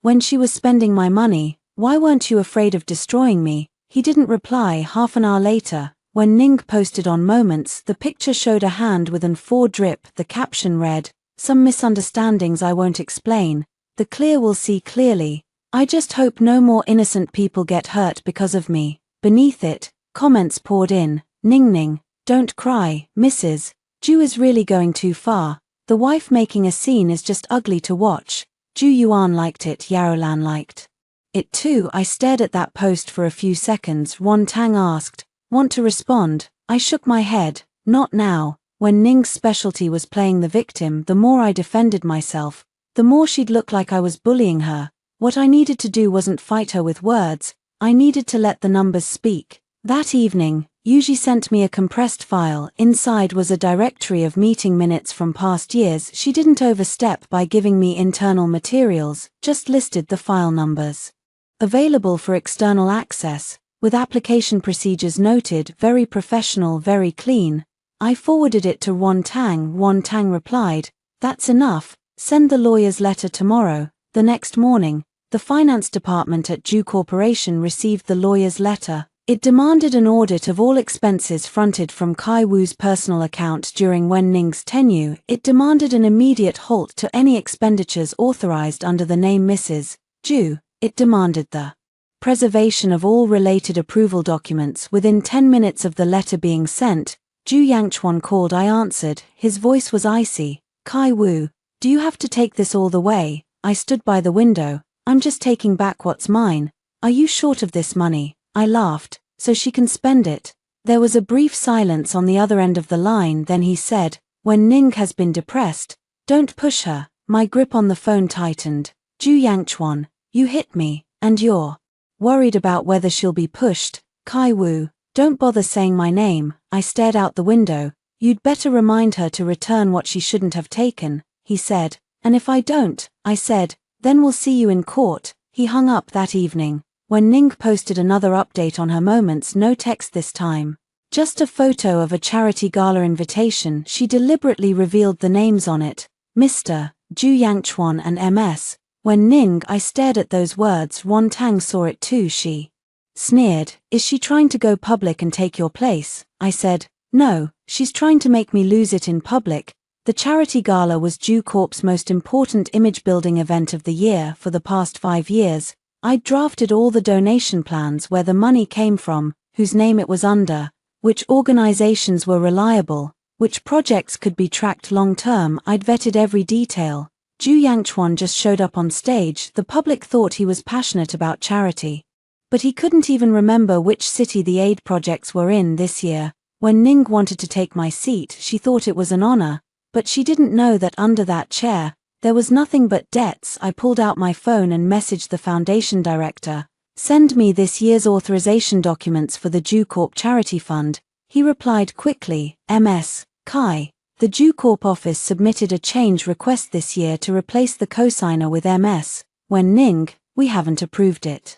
when she was spending my money, why weren't you afraid of destroying me? He didn't reply. Half an hour later, when Ning posted on Moments, the picture showed a hand with an 4 drip. The caption read, some misunderstandings I won't explain. The clear will see clearly. I just hope no more innocent people get hurt because of me. Beneath it, comments poured in. Ning, don't cry, Mrs. Ju is really going too far. The wife making a scene is just ugly to watch. Ju Yuan liked it, Yarolan liked it too. I stared at that post for a few seconds. Wan Tang asked, want to respond? I shook my head, not now. When Ning's specialty was playing the victim, the more I defended myself, the more she'd look like I was bullying her. What I needed to do wasn't fight her with words, I needed to let the numbers speak. That evening, Yuji sent me a compressed file. Inside was a directory of meeting minutes from past years. She didn't overstep by giving me internal materials, just listed the file numbers. Available for external access, with application procedures noted, very professional, very clean. I forwarded it to Wan Tang. Wan Tang replied, that's enough, send the lawyer's letter tomorrow. The next morning, the finance department at Ju Corporation received the lawyer's letter. It demanded an audit of all expenses fronted from Kai Wu's personal account during Wen Ning's tenure. It demanded an immediate halt to any expenditures authorized under the name Mrs. Ju. It demanded the preservation of all related approval documents. Within 10 minutes of the letter being sent, Ju Yangchuan called. I answered. His voice was icy. Kai Wu, do you have to take this all the way? I stood by the window. I'm just taking back what's mine. Are you short of this money? I laughed. So she can spend it. There was a brief silence on the other end of the line. Then he said, when Ning has been depressed, don't push her. My grip on the phone tightened. Ju Yangchuan, you hit me, and you're worried about whether she'll be pushed. Kai Wu, don't bother saying my name. I stared out the window. You'd better remind her to return what she shouldn't have taken, he said. And if I don't, I said, then we'll see you in court. He hung up that evening. When Ning posted another update on her Moments, no text this time, just a photo of a charity gala invitation. She deliberately revealed the names on it, Mr. Ju Yangchuan and MS. When Ning, I stared at those words. Wan Tang saw it too. She sneered, is she trying to go public and take your place? I said, no, she's trying to make me lose it in public. The charity gala was Ju Corp's most important image-building event of the year for the past 5 years. I'd drafted all the donation plans, where the money came from, whose name it was under, which organizations were reliable, which projects could be tracked long-term. I'd vetted every detail. Ju Yangchuan just showed up on stage. The public thought he was passionate about charity. But he couldn't even remember which city the aid projects were in this year. When Ning wanted to take my seat, she thought it was an honor, but she didn't know that under that chair, there was nothing but debts. I pulled out my phone and messaged the foundation director. Send me this year's authorization documents for the Ju Corp Charity Fund. He replied quickly, MS, Kai. The Ju Corp office submitted a change request this year to replace the cosigner with MS. When Ning, we haven't approved it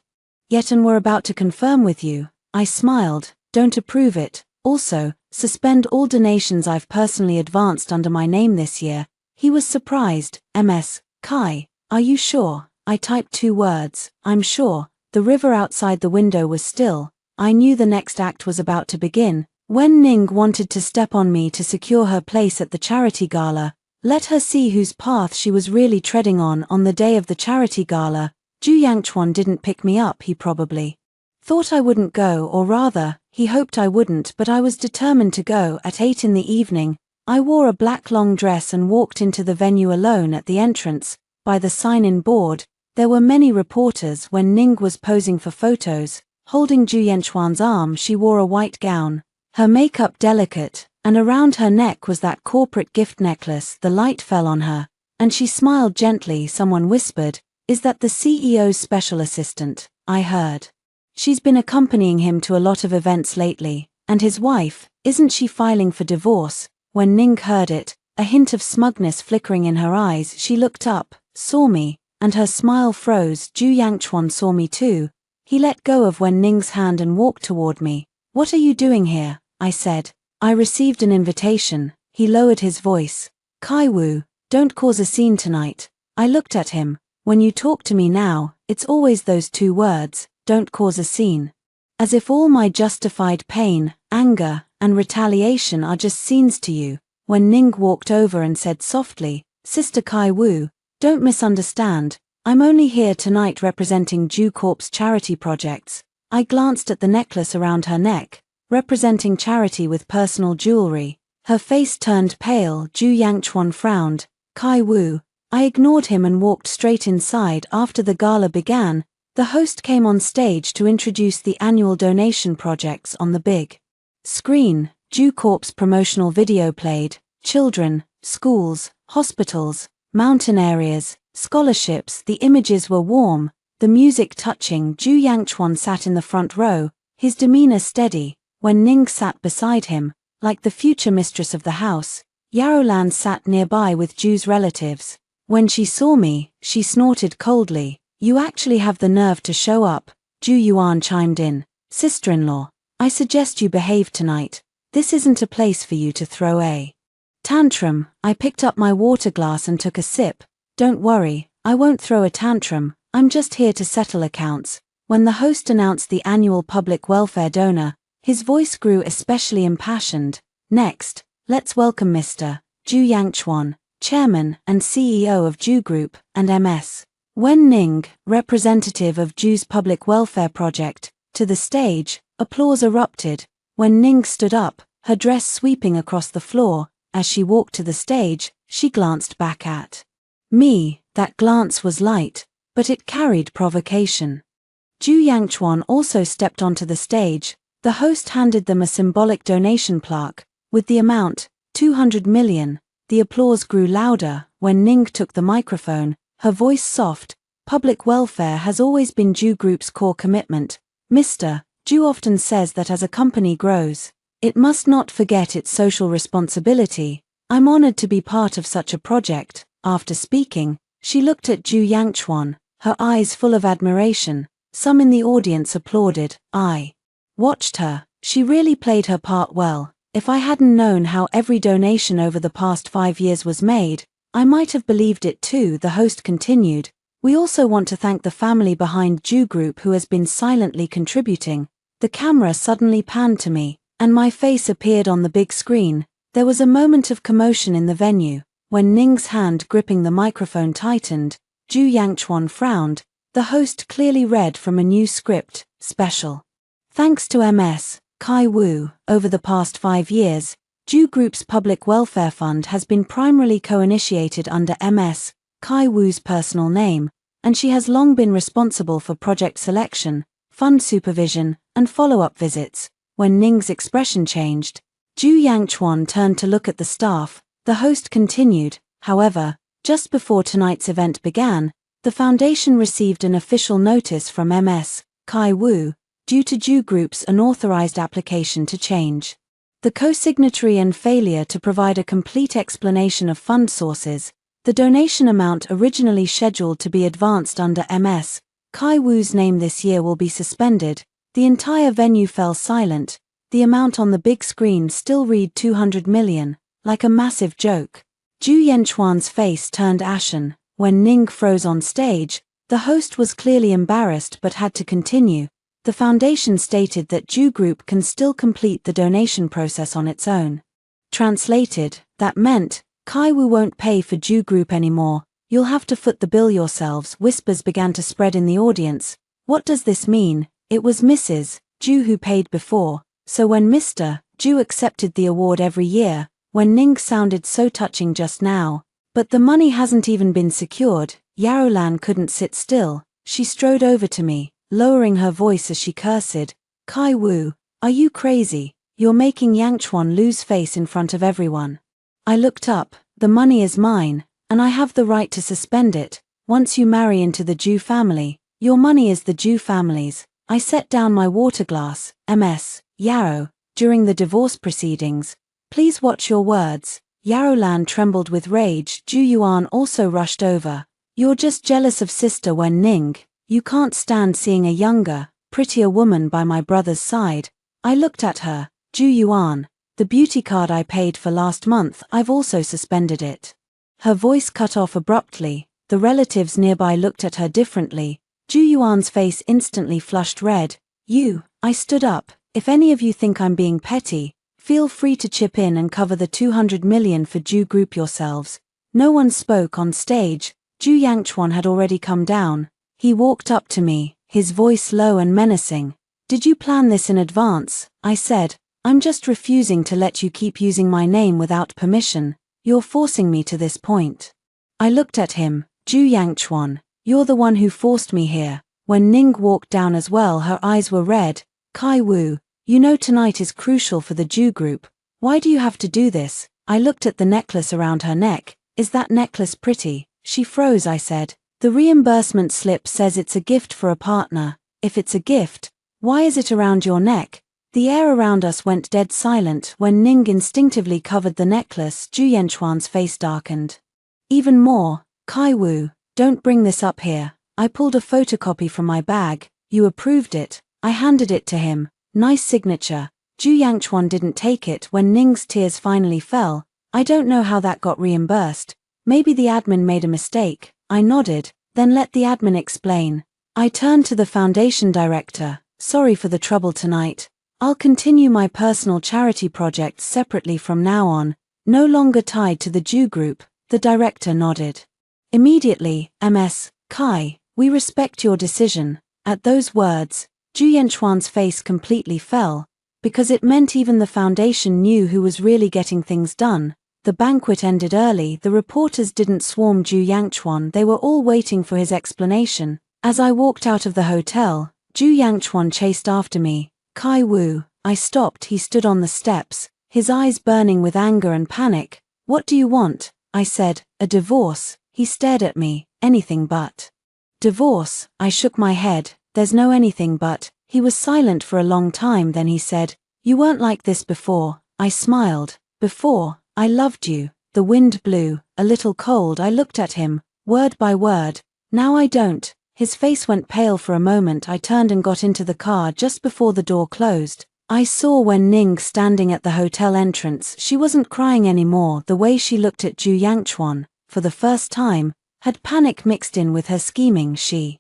yet and we're about to confirm with you. I smiled, don't approve it. Also, suspend all donations I've personally advanced under my name this year. He was surprised. MS, Kai, are you sure? I typed 2 words, I'm sure. The river outside the window was still. I knew the next act was about to begin. When Ning wanted to step on me to secure her place at the charity gala, let her see whose path she was really treading on the day of the charity gala, Ju Yangchuan didn't pick me up. He probably thought I wouldn't go, or rather, he hoped I wouldn't, but I was determined to go. At 8 in the evening, I wore a black long dress and walked into the venue alone. At the entrance, by the sign-in board, there were many reporters. When Ning was posing for photos, holding Ju Yangchuan's arm, she wore a white gown, her makeup delicate, and around her neck was that corporate gift necklace. The light fell on her, and she smiled gently. Someone whispered, "Is that the CEO's special assistant?" I heard. "She's been accompanying him to a lot of events lately. And his wife, isn't she filing for divorce?" When Ning heard it, a hint of smugness flickering in her eyes, she looked up, saw me, and her smile froze. Ju Yangchuan saw me too. He let go of Wen Ning's hand and walked toward me. "What are you doing here?" I said. "I received an invitation." He lowered his voice. "Kai Wu, don't cause a scene tonight." I looked at him. "When you talk to me now, it's always those 2 words, don't cause a scene. As if all my justified pain, anger, and retaliation are just scenes to you." When Ning walked over and said softly, "Sister Kai Wu, don't misunderstand, I'm only here tonight representing Ju Corp's charity projects." I glanced at the necklace around her neck, representing charity with personal jewelry. Her face turned pale. Ju Yangchuan frowned. "Kai Wu." I ignored him and walked straight inside. After the gala began, the host came on stage to introduce the annual donation projects on the big screen. Ju Corp's promotional video played. Children, schools, hospitals, mountain areas, scholarships. The images were warm, the music touching. Ju Yangchuan sat in the front row, his demeanor steady. When Ning sat beside him, like the future mistress of the house, Yarolan sat nearby with Ju's relatives. When she saw me, she snorted coldly. "You actually have the nerve to show up," Ju Yuan chimed in. "Sister-in-law, I suggest you behave tonight. This isn't a place for you to throw a tantrum." I picked up my water glass and took a sip. "Don't worry, I won't throw a tantrum, I'm just here to settle accounts." When the host announced the annual public welfare donor, his voice grew especially impassioned. "Next, let's welcome Mr. Ju Yangchuan, Chairman and CEO of Ju Group, and MS. Wen Ning, representative of Ju's public welfare project, to the stage." Applause erupted. When Ning stood up, her dress sweeping across the floor, as she walked to the stage, she glanced back at me. That glance was light, but it carried provocation. Ju Yangchuan also stepped onto the stage. The host handed them a symbolic donation plaque, with the amount, 200 million. The applause grew louder. When Ning took the microphone, her voice soft. "Public welfare has always been Ju Group's core commitment. Mr. Ju often says that as a company grows, it must not forget its social responsibility. I'm honored to be part of such a project." After speaking, she looked at Ju Yangchuan, her eyes full of admiration. Some in the audience applauded. I watched her. She really played her part well. If I hadn't known how every donation over the past 5 years was made, I might have believed it too. The host continued. "We also want to thank the family behind Ju Group who has been silently contributing." The camera suddenly panned to me, and my face appeared on the big screen. There was a moment of commotion in the venue. When Ning's hand gripping the microphone tightened, Ju Yangchuan frowned. the host clearly read from a new script, special. Thanks to MS, Kai Wu, over the past 5 years, Ju Group's Public Welfare Fund has been primarily co-initiated under MS, Kai Wu's personal name, and she has long been responsible for project selection, fund supervision, and follow-up visits. When Ning's expression changed, Ju Yangchuan turned to look at the staff. The host continued, however, just before tonight's event began, the foundation received an official notice from MS, Kai Wu, due to Ju Group's unauthorized application to change the co-signatory and failure to provide a complete explanation of fund sources. The donation amount originally scheduled to be advanced under MS, Kai Wu's name this year will be suspended. The entire venue fell silent. The amount on the big screen still read 200 million, like a massive joke. Ju Yanchuan's face turned ashen. When Ning froze on stage, the host was clearly embarrassed but had to continue. The foundation stated that Ju Group can still complete the donation process on its own. Translated, that meant, Kai Wu won't pay for Ju Group anymore. You'll have to foot the bill yourselves. Whispers began to spread in the audience. What does this mean? It was Mrs. Ju who paid before, so when Mr. Ju accepted the award every year, when Ning sounded so touching just now, but the money hasn't even been secured. Yarolan couldn't sit still. She strode over to me, lowering her voice as she cursed. Kai Wu, are you crazy? You're making Yangchuan lose face in front of everyone. I looked up. The money is mine, and I have the right to suspend it. Once you marry into the Ju family, your money is the Ju family's. I set down my water glass. MS, Yarrow, during the divorce proceedings. Please watch your words. Yarolan trembled with rage. Ju Yuan also rushed over. You're just jealous of sister Wen Ning. You can't stand seeing a younger, prettier woman by my brother's side. I looked at her. Ju Yuan, the beauty card I paid for last month, I've also suspended it. Her voice cut off abruptly. The relatives nearby looked at her differently. Ju Yuan's face instantly flushed red. I stood up. If any of you think I'm being petty, feel free to chip in and cover the 200 million for Ju Group yourselves. No one spoke on stage. Ju Yangchuan had already come down. He walked up to me, his voice low and menacing. Did you plan this in advance? I said. I'm just refusing to let you keep using my name without permission. You're forcing me to this point. I looked at him. Ju Yangchuan, you're the one who forced me here. When Ning walked down as well, her eyes were red. Kai Wu, you know tonight is crucial for the Ju Group. Why do you have to do this? I looked at the necklace around her neck. Is that necklace pretty? She froze. I said. The reimbursement slip says it's a gift for a partner. If it's a gift, why is it around your neck? The air around us went dead silent. When Ning instinctively covered the necklace, Ju Yanchuan's face darkened. Even more. Kai Wu, don't bring this up here. I pulled a photocopy from my bag. You approved it. I handed it to him. Nice signature. Ju Yangchuan didn't take it. When Ning's tears finally fell. I don't know how that got reimbursed. Maybe the admin made a mistake. I nodded. Then let the admin explain. I turned to the foundation director. Sorry for the trouble tonight. I'll continue my personal charity projects separately from now on, no longer tied to the Ju Group. The director nodded. Immediately, MS, Kai, we respect your decision. At those words, Ju Yanchuan's face completely fell, because it meant even the foundation knew who was really getting things done. The banquet ended early. The reporters didn't swarm Ju Yangchuan. They were all waiting for his explanation. As I walked out of the hotel, Ju Yangchuan chased after me. Kai Wu, I stopped. He stood on the steps, his eyes burning with anger and panic. What do you want? I said. A divorce. He stared at me. Anything but. Divorce. I shook my head. There's no anything but. He was silent for a long time. Then he said, you weren't like this before. I smiled. Before, I loved you. The wind blew, a little cold. I looked at him, word by word. Now I don't. His face went pale for a moment. I turned and got into the car just before the door closed. I saw Wen Ning standing at the hotel entrance. She wasn't crying anymore. The way she looked at Ju Yangchuan, for the first time, had panic mixed in with her scheming. She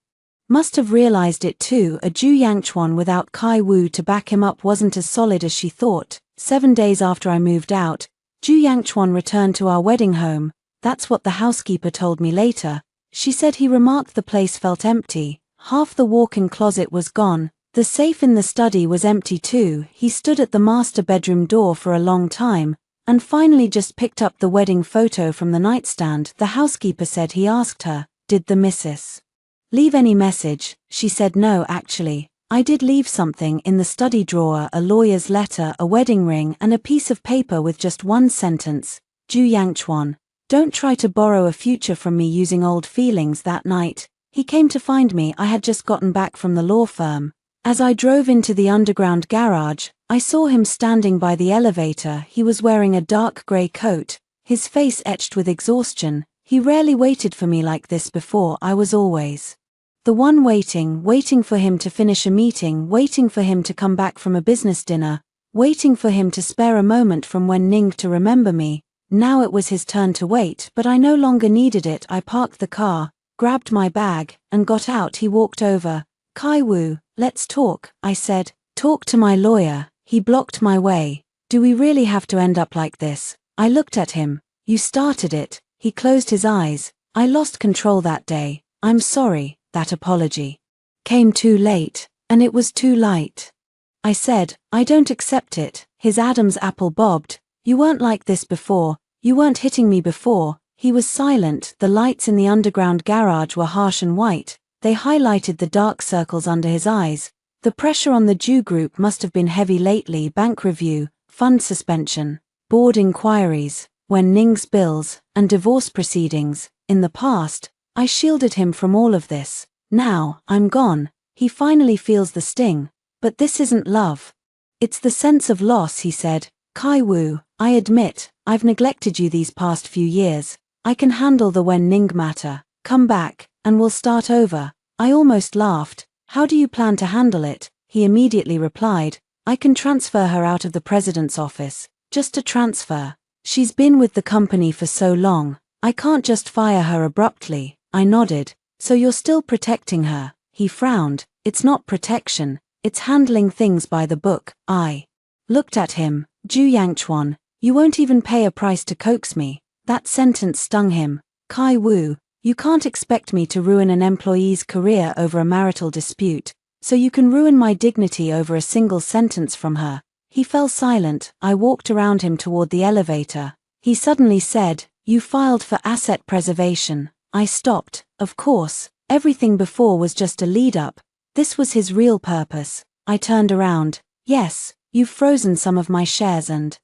must have realized it too. A Ju Yangchuan without Kai Wu to back him up wasn't as solid as she thought. 7 days after I moved out, Ju Yangchuan returned to our wedding home. That's what the housekeeper told me later. She said he remarked the place felt empty. Half the walk-in closet was gone. The safe in the study was empty too. He stood at the master bedroom door for a long time, and finally just picked up the wedding photo from the nightstand. The housekeeper said he asked her, "Did the missus leave any message?" She said, "No, actually. I did leave something in the study drawer, a lawyer's letter, a wedding ring, and a piece of paper with just one sentence. Ju Yangchuan, don't try to borrow a future from me using old feelings." That night, he came to find me. I had just gotten back from the law firm. As I drove into the underground garage, I saw him standing by the elevator. He was wearing a dark grey coat, his face etched with exhaustion. He rarely waited for me like this before. I was always the one waiting for him to finish a meeting, waiting for him to come back from a business dinner, waiting for him to spare a moment from when Ning to remember me. Now it was his turn to wait, but I no longer needed it. I parked the car, grabbed my bag, and got out. He walked over. "Kai Wu, let's talk," I said. "Talk to my lawyer." He blocked my way. "Do we really have to end up like this?" I looked at him. "You started it." He closed his eyes. "I lost control that day. I'm sorry. That apology came too late, and it was too late." I said, "I don't accept it." His Adam's apple bobbed. "You weren't like this before. You weren't hitting me before." He was silent. The lights in the underground garage were harsh and white. They highlighted the dark circles under his eyes. The pressure on the Jew group must have been heavy lately. Bank review, fund suspension, board inquiries, when Ning's bills, and divorce proceedings. In the past, I shielded him from all of this. Now, I'm gone. He finally feels the sting. But this isn't love. It's the sense of loss, he said. "Kai Wu, I admit, I've neglected you these past few years. I can handle the Wen Ning matter. Come back, and we'll start over." I almost laughed. "How do you plan to handle it?" He immediately replied, "I can transfer her out of the president's office. Just a transfer. She's been with the company for so long. I can't just fire her abruptly." I nodded. "So you're still protecting her?" He frowned. "It's not protection, it's handling things by the book." I looked at him. "Ju Yangchuan, you won't even pay a price to coax me." That sentence stung him. "Kai Wu, you can't expect me to ruin an employee's career over a marital dispute, so you can ruin my dignity over a single sentence from her." He fell silent. I walked around him toward the elevator. He suddenly said, "You filed for asset preservation." I stopped. Of course, everything before was just a lead-up. This was his real purpose. I turned around. "Yes, you've frozen some of my shares and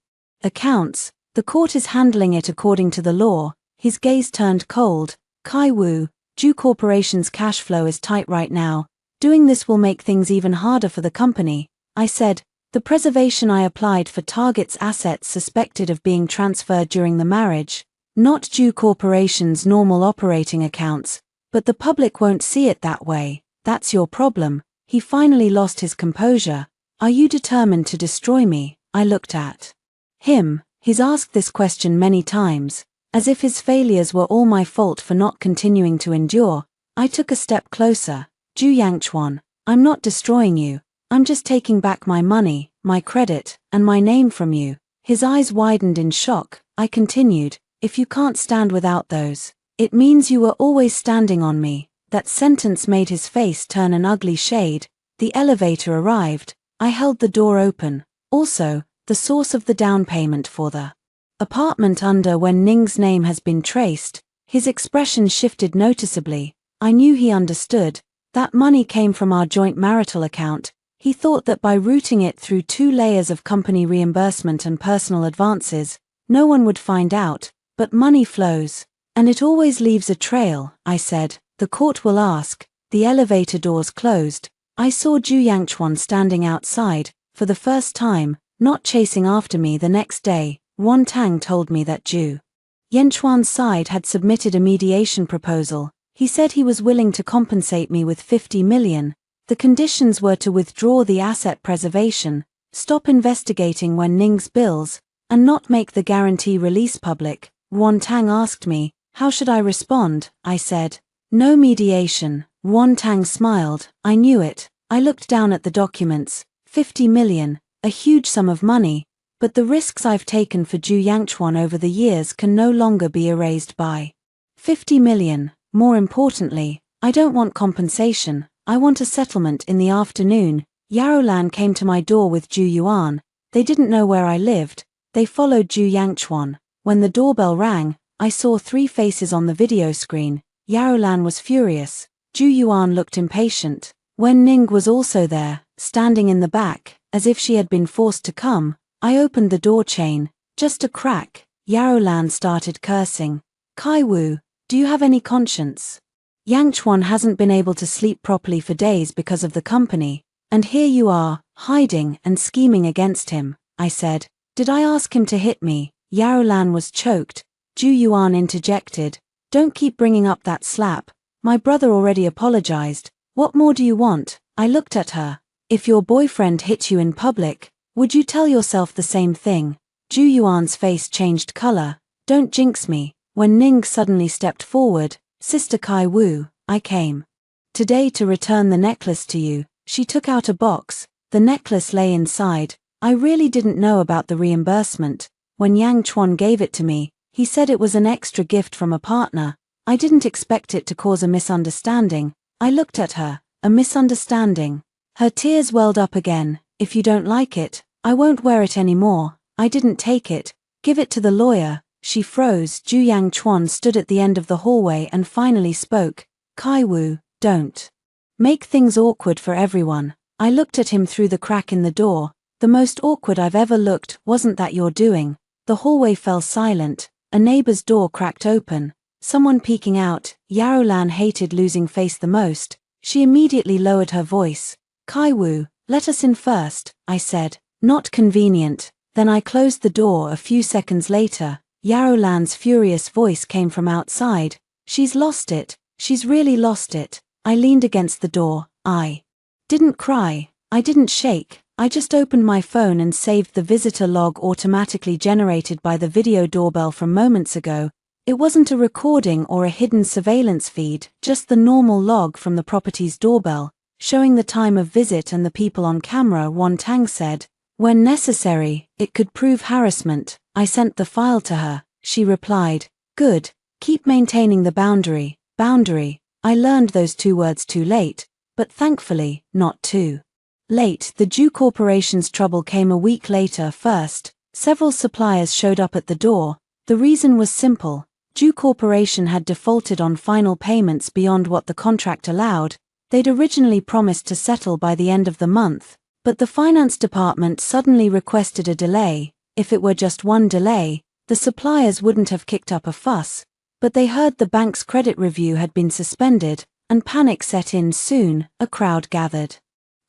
accounts. The court is handling it according to the law." His gaze turned cold. "Kai Wu, Ju Corporation's cash flow is tight right now. Doing this will make things even harder for the company." I said, "The preservation I applied for targets assets suspected of being transferred during the marriage, not Ju Corporation's normal operating accounts, but the public won't see it that way. That's your problem." He finally lost his composure. "Are you determined to destroy me?" I looked at him. He's asked this question many times, as if his failures were all my fault for not continuing to endure. I took a step closer. "Ju Yangchuan, I'm not destroying you. I'm just taking back my money, my credit, and my name from you." His eyes widened in shock. I continued, "If you can't stand without those, it means you were always standing on me." That sentence made his face turn an ugly shade. The elevator arrived. I held the door open. "Also, the source of the down payment for the apartment under Wen Ning's name has been traced." His expression shifted noticeably. I knew he understood. That money came from our joint marital account. He thought that by routing it through 2 layers of company reimbursement and personal advances, no one would find out. But money flows. And it always leaves a trail, I said. "The court will ask." The elevator doors closed. I saw Ju Yangchuan standing outside, for the first time, not chasing after me. The next day, Wan Tang told me that Ju Yangchuan's side had submitted a mediation proposal. He said he was willing to compensate me with 50 million. The conditions were to withdraw the asset preservation, stop investigating Wen Ning's bills, and not make the guarantee release public. Wan Tang asked me, "How should I respond?" I said, "No mediation." Wan Tang smiled. I knew it. I looked down at the documents. 50 million, a huge sum of money, but the risks I've taken for Ju Yangchuan over the years can no longer be erased by 50 million. More importantly, I don't want compensation, I want a settlement in the afternoon. Yarolan came to my door with Ju Yuan. They didn't know where I lived. They followed Ju Yangchuan. When the doorbell rang, I saw 3 faces on the video screen. Yarolan was furious. Ju Yuan looked impatient. When Ning was also there, standing in the back, as if she had been forced to come, I opened the door chain. Just a crack. Yarolan started cursing. Kai Wu, do you have any conscience? Yangchuan hasn't been able to sleep properly for days because of the company, and here you are, hiding and scheming against him, I said. Did I ask him to hit me? Yarolan was choked. Ju Yuan interjected. Don't keep bringing up that slap. My brother already apologized. What more do you want? I looked at her. If your boyfriend hit you in public, would you tell yourself the same thing? Ju Yuan's face changed color. Don't jinx me. When Ning suddenly stepped forward, Sister Kai Wu, I came today to return the necklace to you. She took out a box. The necklace lay inside. I really didn't know about the reimbursement. When Yang Chuan gave it to me, he said it was an extra gift from a partner. I didn't expect it to cause a misunderstanding. I looked at her. A misunderstanding. Her tears welled up again. If you don't like it, I won't wear it anymore. I didn't take it. Give it to the lawyer. She froze. Ju Yangchuan stood at the end of the hallway and finally spoke. Kai Wu, don't make things awkward for everyone. I looked at him through the crack in the door. The most awkward I've ever looked. Wasn't that your doing? The hallway fell silent. A neighbor's door cracked open. Someone peeking out. Yarolan hated losing face the most. She immediately lowered her voice. Kai Wu, let us in first, I said. Not convenient. Then I closed the door. A few seconds later, Yarolan's furious voice came from outside. She's lost it. She's really lost it. I leaned against the door. I didn't cry. I didn't shake. I just opened my phone and saved the visitor log automatically generated by the video doorbell from moments ago. It wasn't a recording or a hidden surveillance feed, just the normal log from the property's doorbell, showing the time of visit and the people on camera. Wan Tang said, when necessary, it could prove harassment. I sent the file to her. She replied, good, keep maintaining the boundary. Boundary. I learned those 2 words too late, but thankfully, not too late. The Ju Corporation's trouble came a week later. First, several suppliers showed up at the door. The reason was simple. Ju Corporation had defaulted on final payments beyond what the contract allowed. They'd originally promised to settle by the end of the month, but the finance department suddenly requested a delay. If it were just one delay, the suppliers wouldn't have kicked up a fuss, but they heard the bank's credit review had been suspended, and panic set in. Soon, a crowd gathered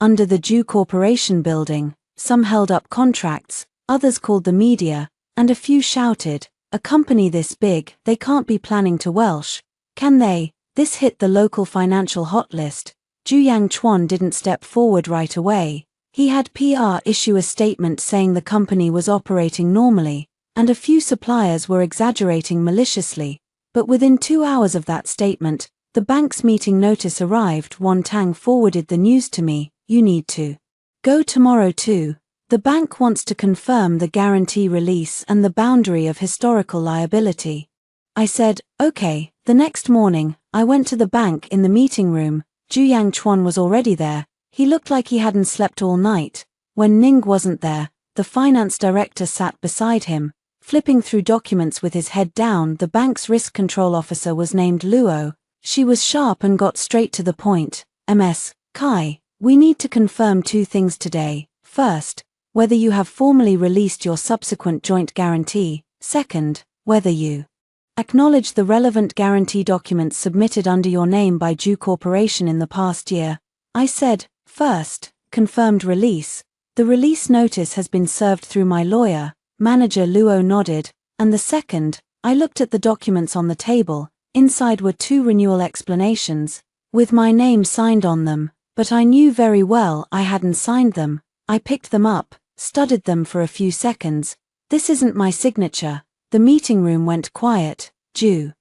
under the Ju Corporation building. Some held up contracts, others called the media, and a few shouted, a company this big, they can't be planning to Welsh, can they? This hit the local financial hot list. Ju Yangchuan didn't step forward right away. He had PR issue a statement saying the company was operating normally, and a few suppliers were exaggerating maliciously. But within 2 hours of that statement, the bank's meeting notice arrived. Wan Tang forwarded the news to me. You need to go tomorrow too. The bank wants to confirm the guarantee release and the boundary of historical liability. I said, okay. The next morning, I went to the bank. In the meeting room, Ju Yangchuan was already there. He looked like he hadn't slept all night. When Ning wasn't there, the finance director sat beside him, flipping through documents with his head down. The bank's risk control officer was named Luo. She was sharp and got straight to the point. Ms. Kai, we need to confirm 2 things today. First, whether you have formally released your subsequent joint guarantee. Second, whether you acknowledge the relevant guarantee documents submitted under your name by Ju Corporation in the past year. I said, first, confirmed release. The release notice has been served through my lawyer. Manager Luo nodded. And the second, I looked at the documents on the table. Inside were 2 renewal explanations, with my name signed on them, but I knew very well I hadn't signed them. I picked them up, studied them for a few seconds. This isn't my signature. The meeting room went quiet. Ju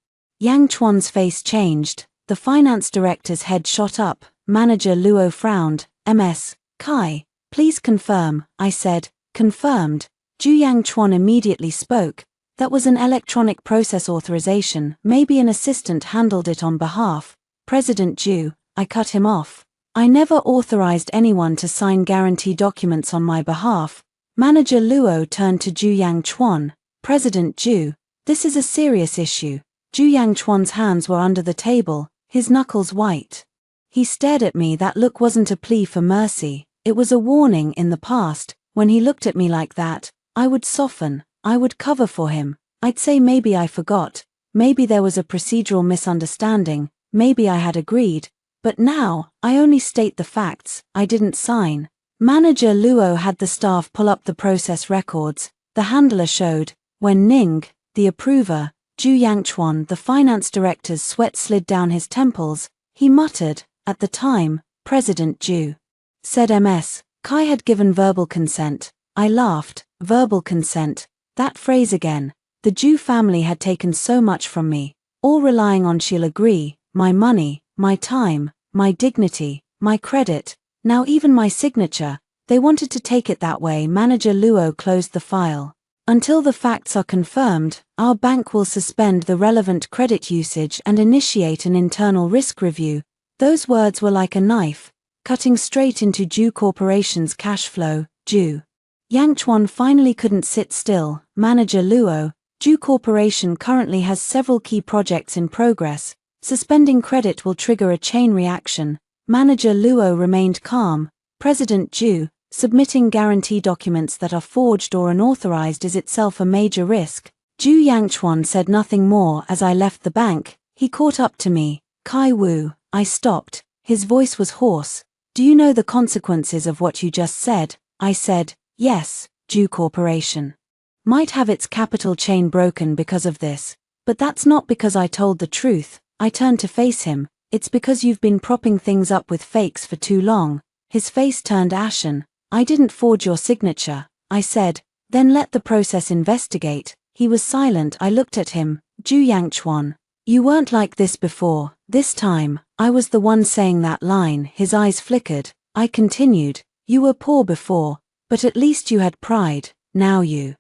Yangchuan's face changed. The finance director's head shot up. Manager Luo frowned. Ms. Kai, please confirm, I said. Confirmed. Ju Yangchuan immediately spoke. That was an electronic process authorization. Maybe an assistant handled it on behalf. President Ju, I cut him off. I never authorized anyone to sign guarantee documents on my behalf. Manager Luo turned to Zhu Yangchuan. President Zhu, this is a serious issue. Zhu Yangchuan's hands were under the table, his knuckles white. He stared at me. That look wasn't a plea for mercy, it was a warning. In the past, when he looked at me like that, I would soften, I would cover for him. I'd say maybe I forgot, maybe there was a procedural misunderstanding, maybe I had agreed. But now, I only state the facts. I didn't sign. Manager Luo had the staff pull up the process records. The handler showed. When Ning, the approver, Zhu Yangchuan, the finance director's sweat slid down his temples. He muttered, at the time, President Zhu said Ms. Kai had given verbal consent. I laughed. Verbal consent. That phrase again. The Zhu family had taken so much from me, all relying on she'll agree, my money, my time, my dignity, my credit, now even my signature. They wanted to take it that way. Manager Luo closed the file. Until the facts are confirmed, our bank will suspend the relevant credit usage and initiate an internal risk review. Those words were like a knife, cutting straight into Zhu Corporation's cash flow. Zhu Yangchuan finally couldn't sit still. Manager Luo, Zhu Corporation currently has several key projects in progress. Suspending credit will trigger a chain reaction. Manager Luo remained calm. President Zhu, submitting guarantee documents that are forged or unauthorized is itself a major risk. Zhu Yangchuan said nothing more. As I left the bank, he caught up to me. Kai Wu. I stopped. His voice was hoarse. Do you know the consequences of what you just said? I said, yes. Zhu Corporation might have its capital chain broken because of this. But that's not because I told the truth. I turned to face him. It's because you've been propping things up with fakes for too long. His face turned ashen. I didn't forge your signature, I said. Then let the process investigate. He was silent. I looked at him. Zhu Yangchuan, you weren't like this before. This time, I was the one saying that line. His eyes flickered. I continued. You were poor before, but at least you had pride. Now you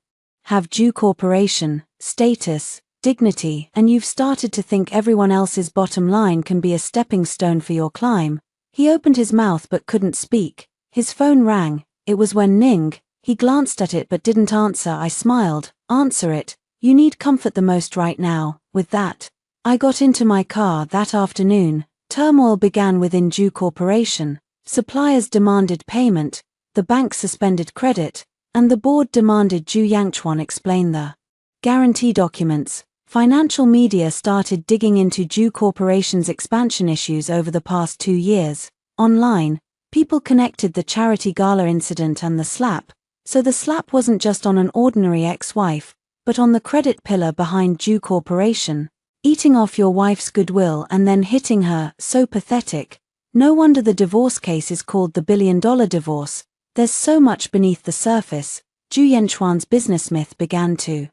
have Zhu Corporation, status, dignity, and you've started to think everyone else's bottom line can be a stepping stone for your climb. He opened his mouth but couldn't speak. His phone rang. It was when Ning. He glanced at it but didn't answer. I smiled. Answer it. You need comfort the most right now. With that, I got into my car. That afternoon, turmoil began within Zhu Corporation. Suppliers demanded payment, the bank suspended credit, and the board demanded Zhu Yangchuan explain the guarantee documents. Financial media started digging into Zhu Corporation's expansion issues over the past 2 years. Online, people connected the charity gala incident and the slap. So the slap wasn't just on an ordinary ex-wife, but on the credit pillar behind Zhu Corporation. Eating off your wife's goodwill and then hitting her, so pathetic. No wonder the divorce case is called the billion-dollar divorce. There's so much beneath the surface. Zhu Yangchuan's business myth began to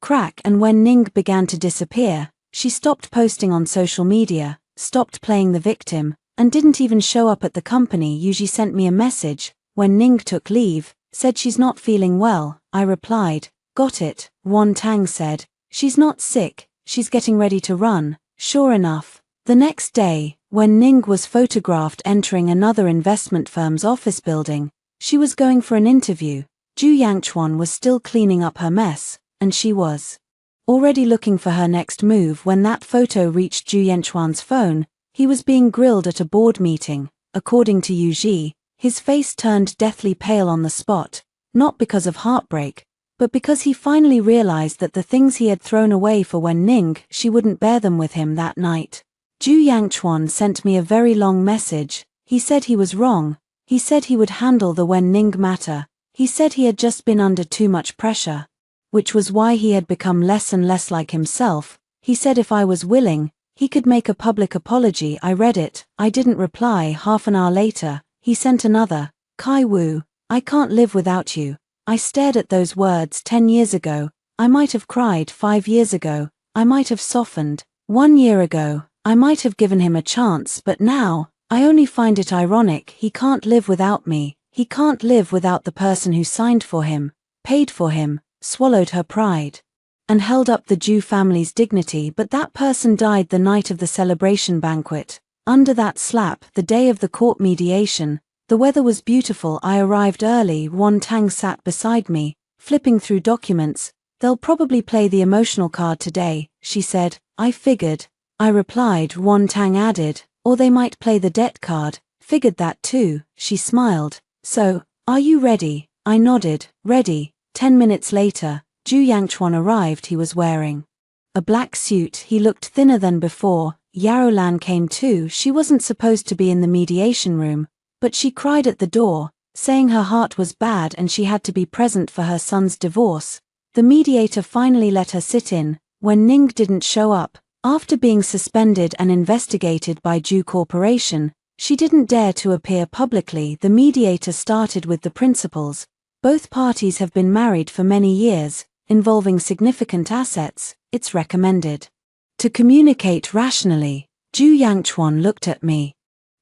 crack, and when Ning began to disappear, she stopped posting on social media, stopped playing the victim, and didn't even show up at the company. Yuji sent me a message. When Ning took leave, said she's not feeling well. I replied, got it. Wan Tang said, she's not sick, she's getting ready to run. Sure enough, the next day, when Ning was photographed entering another investment firm's office building, she was going for an interview. Zhu Yangchuan was still cleaning up her mess, and she was already looking for her next move. When that photo reached Zhu Yangchuan's phone, he was being grilled at a board meeting. According to Yuji, his face turned deathly pale on the spot, not because of heartbreak, but because he finally realized that the things he had thrown away for when Ning, she wouldn't bear them with him that night. Zhu Yangchuan sent me a very long message. He said he was wrong. He said he would handle the Wen Ning matter. He said he had just been under too much pressure, which was why he had become less and less like himself. He said if I was willing, he could make a public apology. I read it. I didn't reply. Half an hour later, he sent another. Kai Wu, I can't live without you. I stared at those words. 10 years ago, I might have cried. 5 years ago, I might have softened. 1 year ago, I might have given him a chance, but now, I only find it ironic. He can't live without me. He can't live without the person who signed for him, paid for him, swallowed her pride, and held up the Zhu family's dignity. But that person died the night of the celebration banquet. Under that slap, the day of the court mediation, the weather was beautiful. I arrived early. Wan Tang sat beside me, flipping through documents. They'll probably play the emotional card today, she said. I figured. I replied. Wan Tang added, or they might play the debt card. Figured that too, she smiled. So, are you ready? I nodded. Ready. 10 minutes later, Zhu Yangchuan arrived. He was wearing a black suit. He looked thinner than before. Yarolan came too. She wasn't supposed to be in the mediation room, but she cried at the door, saying her heart was bad and she had to be present for her son's divorce. The mediator finally let her sit in. When Ning didn't show up, after being suspended and investigated by Zhu Corporation, she didn't dare to appear publicly. The mediator started with the principals. Both parties have been married for many years, involving significant assets. It's recommended to communicate rationally. Zhu Yangchuan looked at me.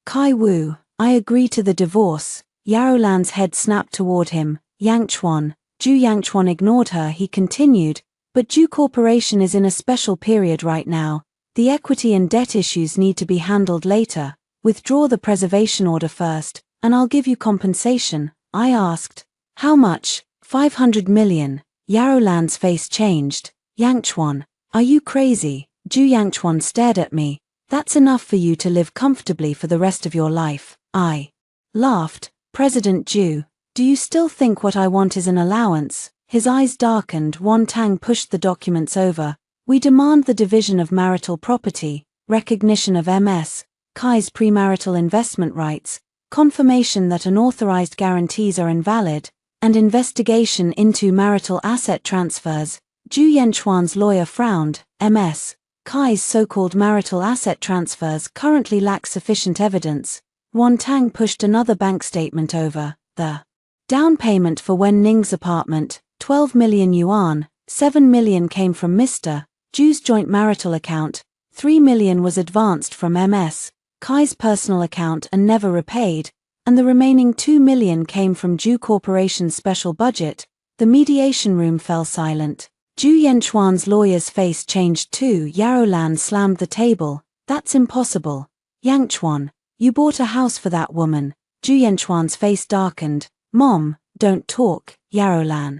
Kai Wu, I agree to the divorce. Yarolan's head snapped toward him. Yangchuan. Zhu Yangchuan ignored her. He continued, but Zhu Corporation is in a special period right now. The equity and debt issues need to be handled later. Withdraw the preservation order first, and I'll give you compensation. I asked, how much? 500 million. Yarolan's face changed. Yangchuan, are you crazy? Zhu Yangchuan stared at me. That's enough for you to live comfortably for the rest of your life. I laughed. President Zhu, do you still think what I want is an allowance? His eyes darkened. Wan Tang pushed the documents over. We demand the division of marital property, recognition of MS, Kai's premarital investment rights, confirmation that unauthorized guarantees are invalid, and investigation into marital asset transfers. Zhu Yanchuan's lawyer frowned. MS. Kai's so-called marital asset transfers currently lack sufficient evidence. Wan Tang pushed another bank statement over. The down payment for Wen Ning's apartment, 12 million yuan, 7 million came from Mr. Zhu's joint marital account, 3 million was advanced from MS. Kai's personal account and never repaid, and the remaining 2 million came from Zhu Corporation's special budget. The mediation room fell silent. Zhu Yanchuan's lawyer's face changed too. Yarolan slammed the table. That's impossible. Yangchuan, you bought a house for that woman. Zhu Yanchuan's face darkened. Mom, don't talk. Yarolan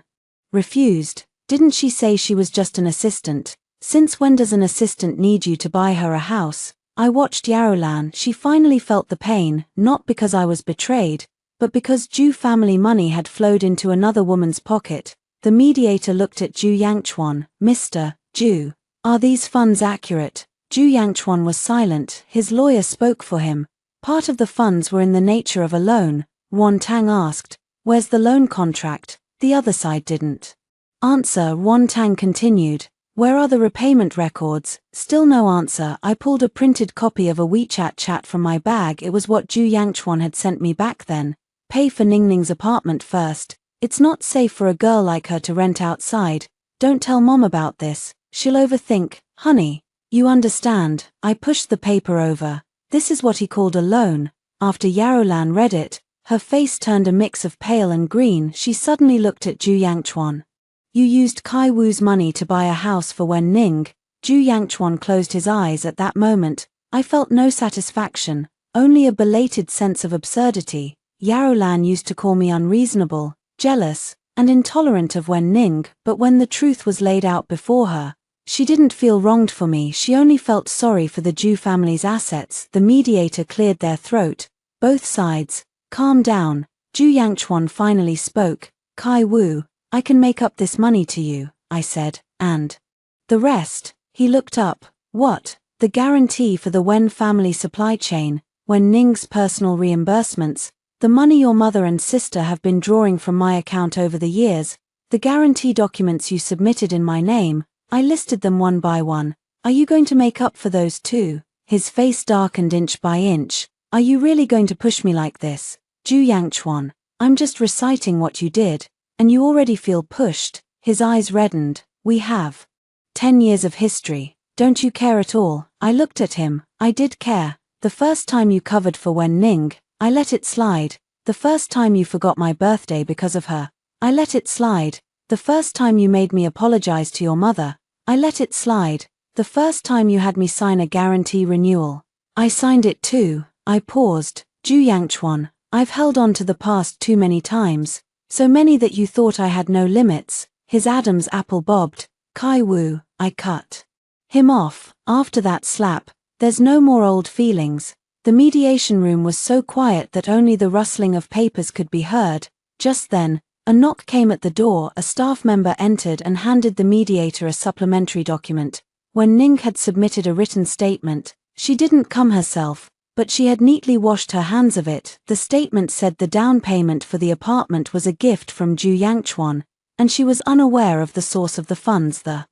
refused. Didn't she say she was just an assistant? Since when does an assistant need you to buy her a house? I watched Yarolan. She finally felt the pain, not because I was betrayed, but because Zhu family money had flowed into another woman's pocket. The mediator looked at Zhu Yangchuan. Mr. Zhu, are these funds accurate? Zhu Yangchuan was silent. His lawyer spoke for him. Part of the funds were in the nature of a loan. Wan Tang asked, where's the loan contract? The other side didn't answer. Wan Tang continued, where are the repayment records? Still no answer. I pulled a printed copy of a WeChat chat from my bag. It was what Zhu Yangchuan had sent me back then. Pay for Ningning's apartment first. It's not safe for a girl like her to rent outside. Don't tell Mom about this. She'll overthink. Honey, you understand. I pushed the paper over. This is what he called a loan. After Yarolan read it, her face turned a mix of pale and green. She suddenly looked at Zhu Yangchuan. You used Kai Wu's money to buy a house for Wen Ning. Zhu Yangchuan closed his eyes at that moment. I felt no satisfaction, only a belated sense of absurdity. Yarolan used to call me unreasonable, jealous, and intolerant of Wen Ning, but when the truth was laid out before her, she didn't feel wronged for me. She only felt sorry for the Zhu family's assets. The mediator cleared their throat. Both sides, calm down. Zhu Yangchuan finally spoke. Kai Wu, I can make up this money to you, I said, and the rest. He looked up. What? The guarantee for the Wen family supply chain, Wen Ning's personal reimbursements, the money your mother and sister have been drawing from my account over the years, the guarantee documents you submitted in my name, I listed them one by one. Are you going to make up for those too? His face darkened inch by inch. Are you really going to push me like this? Zhu Yangchuan, I'm just reciting what you did, and you already feel pushed. His eyes reddened. We have 10 years of history. Don't you care at all? I looked at him. I did care. The first time you covered for Wen Ning, I let it slide. The first time you forgot my birthday because of her, I let it slide. The first time you made me apologize to your mother, I let it slide. The first time you had me sign a guarantee renewal, I signed it too. I paused. Ju Yangchuan, I've held on to the past too many times, so many that you thought I had no limits. His Adam's apple bobbed. Kai Wu, I cut him off. After that slap, there's no more old feelings. The mediation room was so quiet that only the rustling of papers could be heard. Just then, a knock came at the door. A staff member entered and handed the mediator a supplementary document. When Ning had submitted a written statement, she didn't come herself, but she had neatly washed her hands of it. The statement said the down payment for the apartment was a gift from Ju Yangchuan, and she was unaware of the source of the funds. The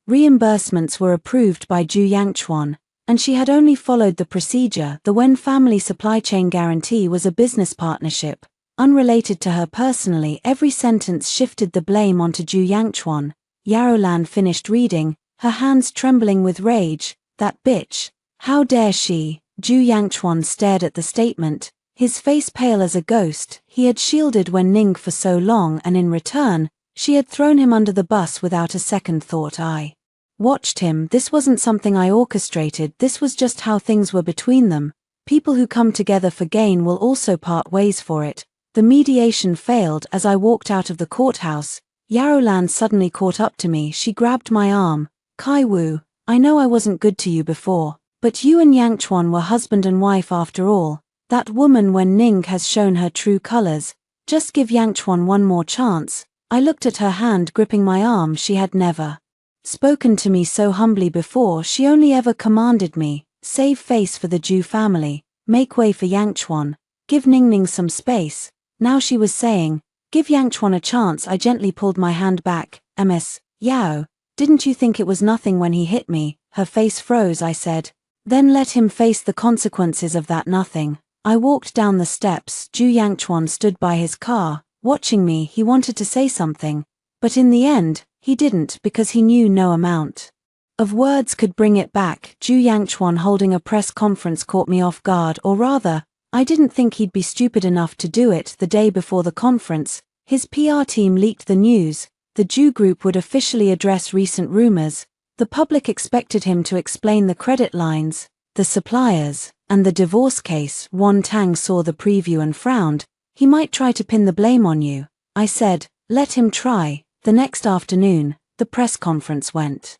reimbursements were approved by Ju Yangchuan, and she had only followed the procedure. The Wen family supply chain guarantee was a business partnership, unrelated to her personally. Every sentence shifted the blame onto Ju Yangchuan. Yarolan finished reading, her hands trembling with rage. That bitch. How dare she? Ju Yangchuan stared at the statement, his face pale as a ghost. He had shielded Wen Ning for so long, and in return, she had thrown him under the bus without a second thought. I watched him. This wasn't something I orchestrated, this was just how things were between them. People who come together for gain will also part ways for it. The mediation failed. As I walked out of the courthouse, Yarolan suddenly caught up to me. She grabbed my arm. Kai Wu, I know I wasn't good to you before, but you and Yangchuan were husband and wife after all. That woman Wen Ning has shown her true colors. Just give Yangchuan one more chance. I looked at her hand gripping my arm. She had never spoken to me so humbly before. She only ever commanded me, save face for the Ju family, make way for Yangchuan, give Ningning some space. Now she was saying, give Yangchuan a chance. I gently pulled my hand back. Ms. Yao, didn't you think it was nothing when he hit me? Her face froze. I said, then let him face the consequences of that nothing. I walked down the steps. Ju Yangchuan stood by his car, watching me. He wanted to say something, but in the end, he didn't, because he knew no amount of words could bring it back. Ju Yangchuan holding a press conference caught me off guard, or rather, I didn't think he'd be stupid enough to do it. The day before the conference, his PR team leaked the news. The Ju Group would officially address recent rumors. The public expected him to explain the credit lines, the suppliers, and the divorce case. Wan Tang saw the preview and frowned. He might try to pin the blame on you. I said, let him try. The next afternoon, the press conference went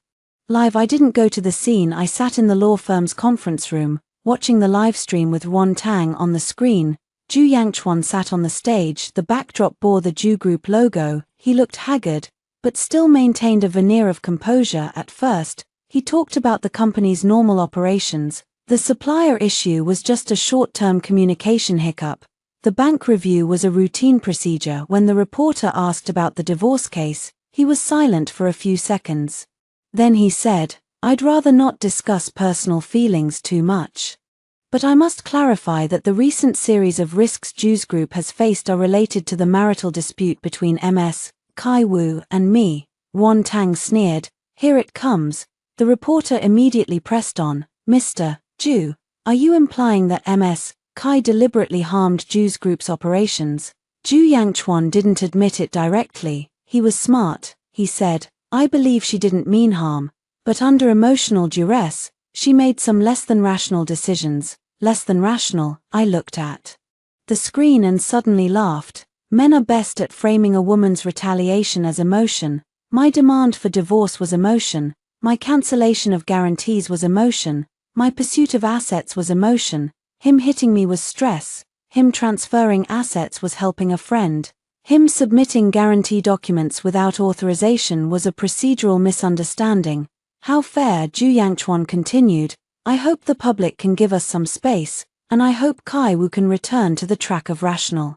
live. I didn't go to the scene. I sat in the law firm's conference room, watching the live stream with Wan Tang on the screen. Ju Yangchuan sat on the stage. The backdrop bore the Ju Group logo. He looked haggard, but still maintained a veneer of composure. At first, he talked about the company's normal operations. The supplier issue was just a short-term communication hiccup. The bank review was a routine procedure. When the reporter asked about the divorce case, he was silent for a few seconds. Then he said, I'd rather not discuss personal feelings too much, but I must clarify that the recent series of risks Ju's Group has faced are related to the marital dispute between Ms. Kai Wu and me. Wan Tang sneered, here it comes. The reporter immediately pressed on, Mr. Ju, are you implying that Ms. Kai deliberately harmed Ju's Group's operations? Ju Yangchuan didn't admit it directly. He was smart. He said, I believe she didn't mean harm, but under emotional duress, she made some less than rational decisions. Less than rational. I looked at the screen and suddenly laughed. Men are best at framing a woman's retaliation as emotion. My demand for divorce was emotion. My cancellation of guarantees was emotion. My pursuit of assets was emotion. Him hitting me was stress. Him transferring assets was helping a friend. Him submitting guarantee documents without authorization was a procedural misunderstanding. How fair? Ju Yangchuan continued. I hope the public can give us some space, and I hope Kai Wu can return to the track of rational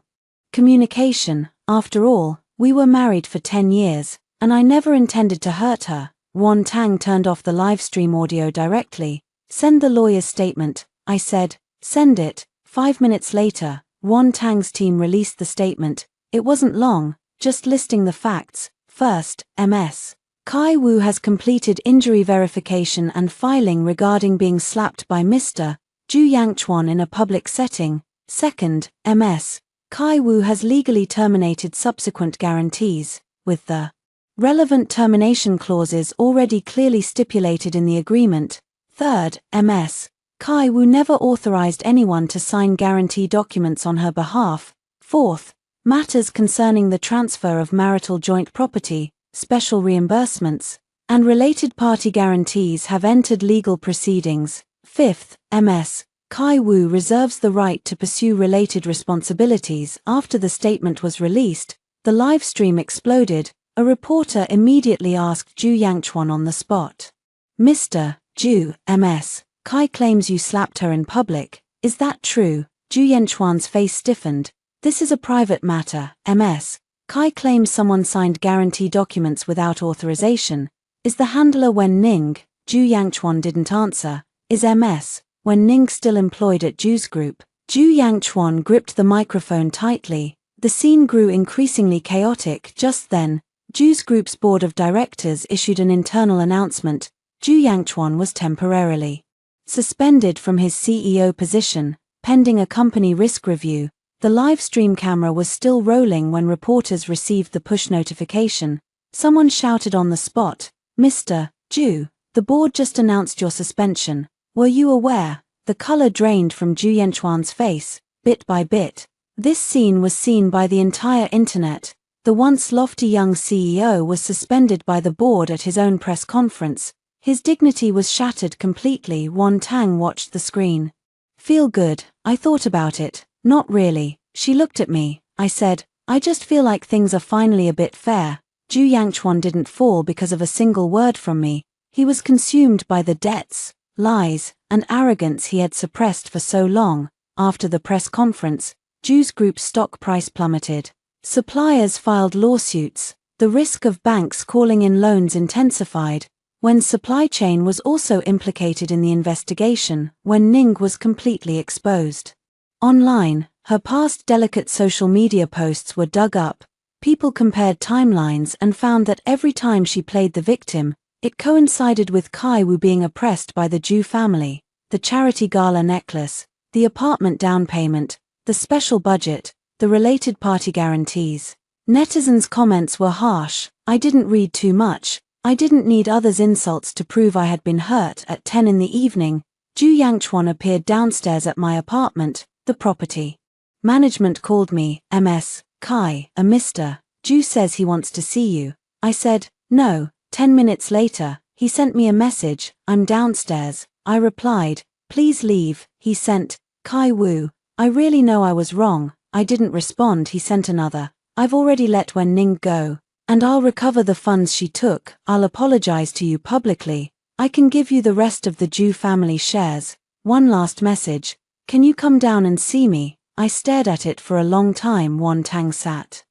communication. After all, we were married for 10 years, and I never intended to hurt her. Wan Tang turned off the live stream audio directly. Send the lawyer's statement, I said. Send it. 5 minutes later, Wan Tang's team released the statement. It wasn't long, just listing the facts. First, Ms. Kai Wu has completed injury verification and filing regarding being slapped by Mr. Ju Yangchuan in a public setting. Second, Ms. Kai Wu has legally terminated subsequent guarantees, with the relevant termination clauses already clearly stipulated in the agreement. Third, Ms. Kai Wu never authorized anyone to sign guarantee documents on her behalf. Fourth, matters concerning the transfer of marital joint property, special reimbursements, and related party guarantees have entered legal proceedings. Fifth, Ms. Kai Wu reserves the right to pursue related responsibilities. After the statement was released, the live stream exploded. A reporter immediately asked Zhu Yangchuan on the spot. Mr. Zhu, Ms. Kai claims you slapped her in public. Is that true? Zhu Yangchuan's face stiffened. This is a private matter. Ms. Kai claims someone signed guarantee documents without authorization. Is the handler Wen Ning? Zhu Yangchuan didn't answer. Is Ms. Wen Ning still employed at Zhu's group? Zhu Yangchuan gripped the microphone tightly. The scene grew increasingly chaotic. Just then, Zhu's group's board of directors issued an internal announcement. Zhu Yangchuan was temporarily suspended from his CEO position, pending a company risk review. The live stream camera was still rolling when reporters received the push notification. Someone shouted on the spot, Mr. Zhu, the board just announced your suspension. Were you aware? The color drained from Zhu Yangchuan's face, bit by bit. This scene was seen by the entire internet. The once lofty young CEO was suspended by the board at his own press conference. His dignity was shattered completely. Wan Tang watched the screen. Feel good, I thought about it. Not really. She looked at me. I said, I just feel like things are finally a bit fair. Zhu Yangchuan didn't fall because of a single word from me. He was consumed by the debts, lies, and arrogance he had suppressed for so long. After the press conference, Zhu's group's stock price plummeted. Suppliers filed lawsuits. The risk of banks calling in loans intensified. Wen's supply chain was also implicated in the investigation. Wen Ning was completely exposed. Online, her past delicate social media posts were dug up. People compared timelines and found that every time she played the victim, it coincided with Kai Wu being oppressed by the Zhu family. The charity Gala necklace, the apartment down payment, the special budget, the related party guarantees. Netizens' comments were harsh. I didn't read too much. I didn't need others' insults to prove I had been hurt. At 10 in the evening, Zhu Yangchuan appeared downstairs at my apartment, the property. Management called me, Ms. Kai, a Mr. Zhu says he wants to see you. I said, no. 10 minutes later, he sent me a message, I'm downstairs. I replied, please leave. He sent, Kai Wu, I really know I was wrong. I didn't respond. He sent another, I've already let Wen Ning go, and I'll recover the funds she took. I'll apologize to you publicly. I can give you the rest of the Zhu family shares. One last message. Can you come down and see me? I stared at it for a long time. Wan Tang sat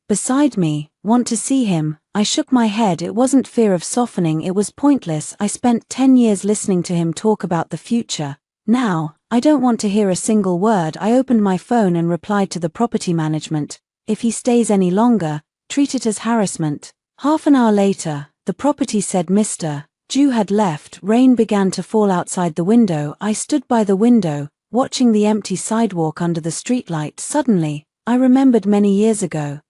beside me. Want to see him? I shook my head. It wasn't fear of softening. It was pointless. I spent 10 years listening to him talk about the future. Now, I don't want to hear a single word. I opened my phone and replied to the property management. If he stays any longer, treat it as harassment. Half an hour later, the property said Mr. Zhu had left. Rain began to fall outside the window. I stood by the window, watching the empty sidewalk under the streetlight. Suddenly, I remembered many years ago.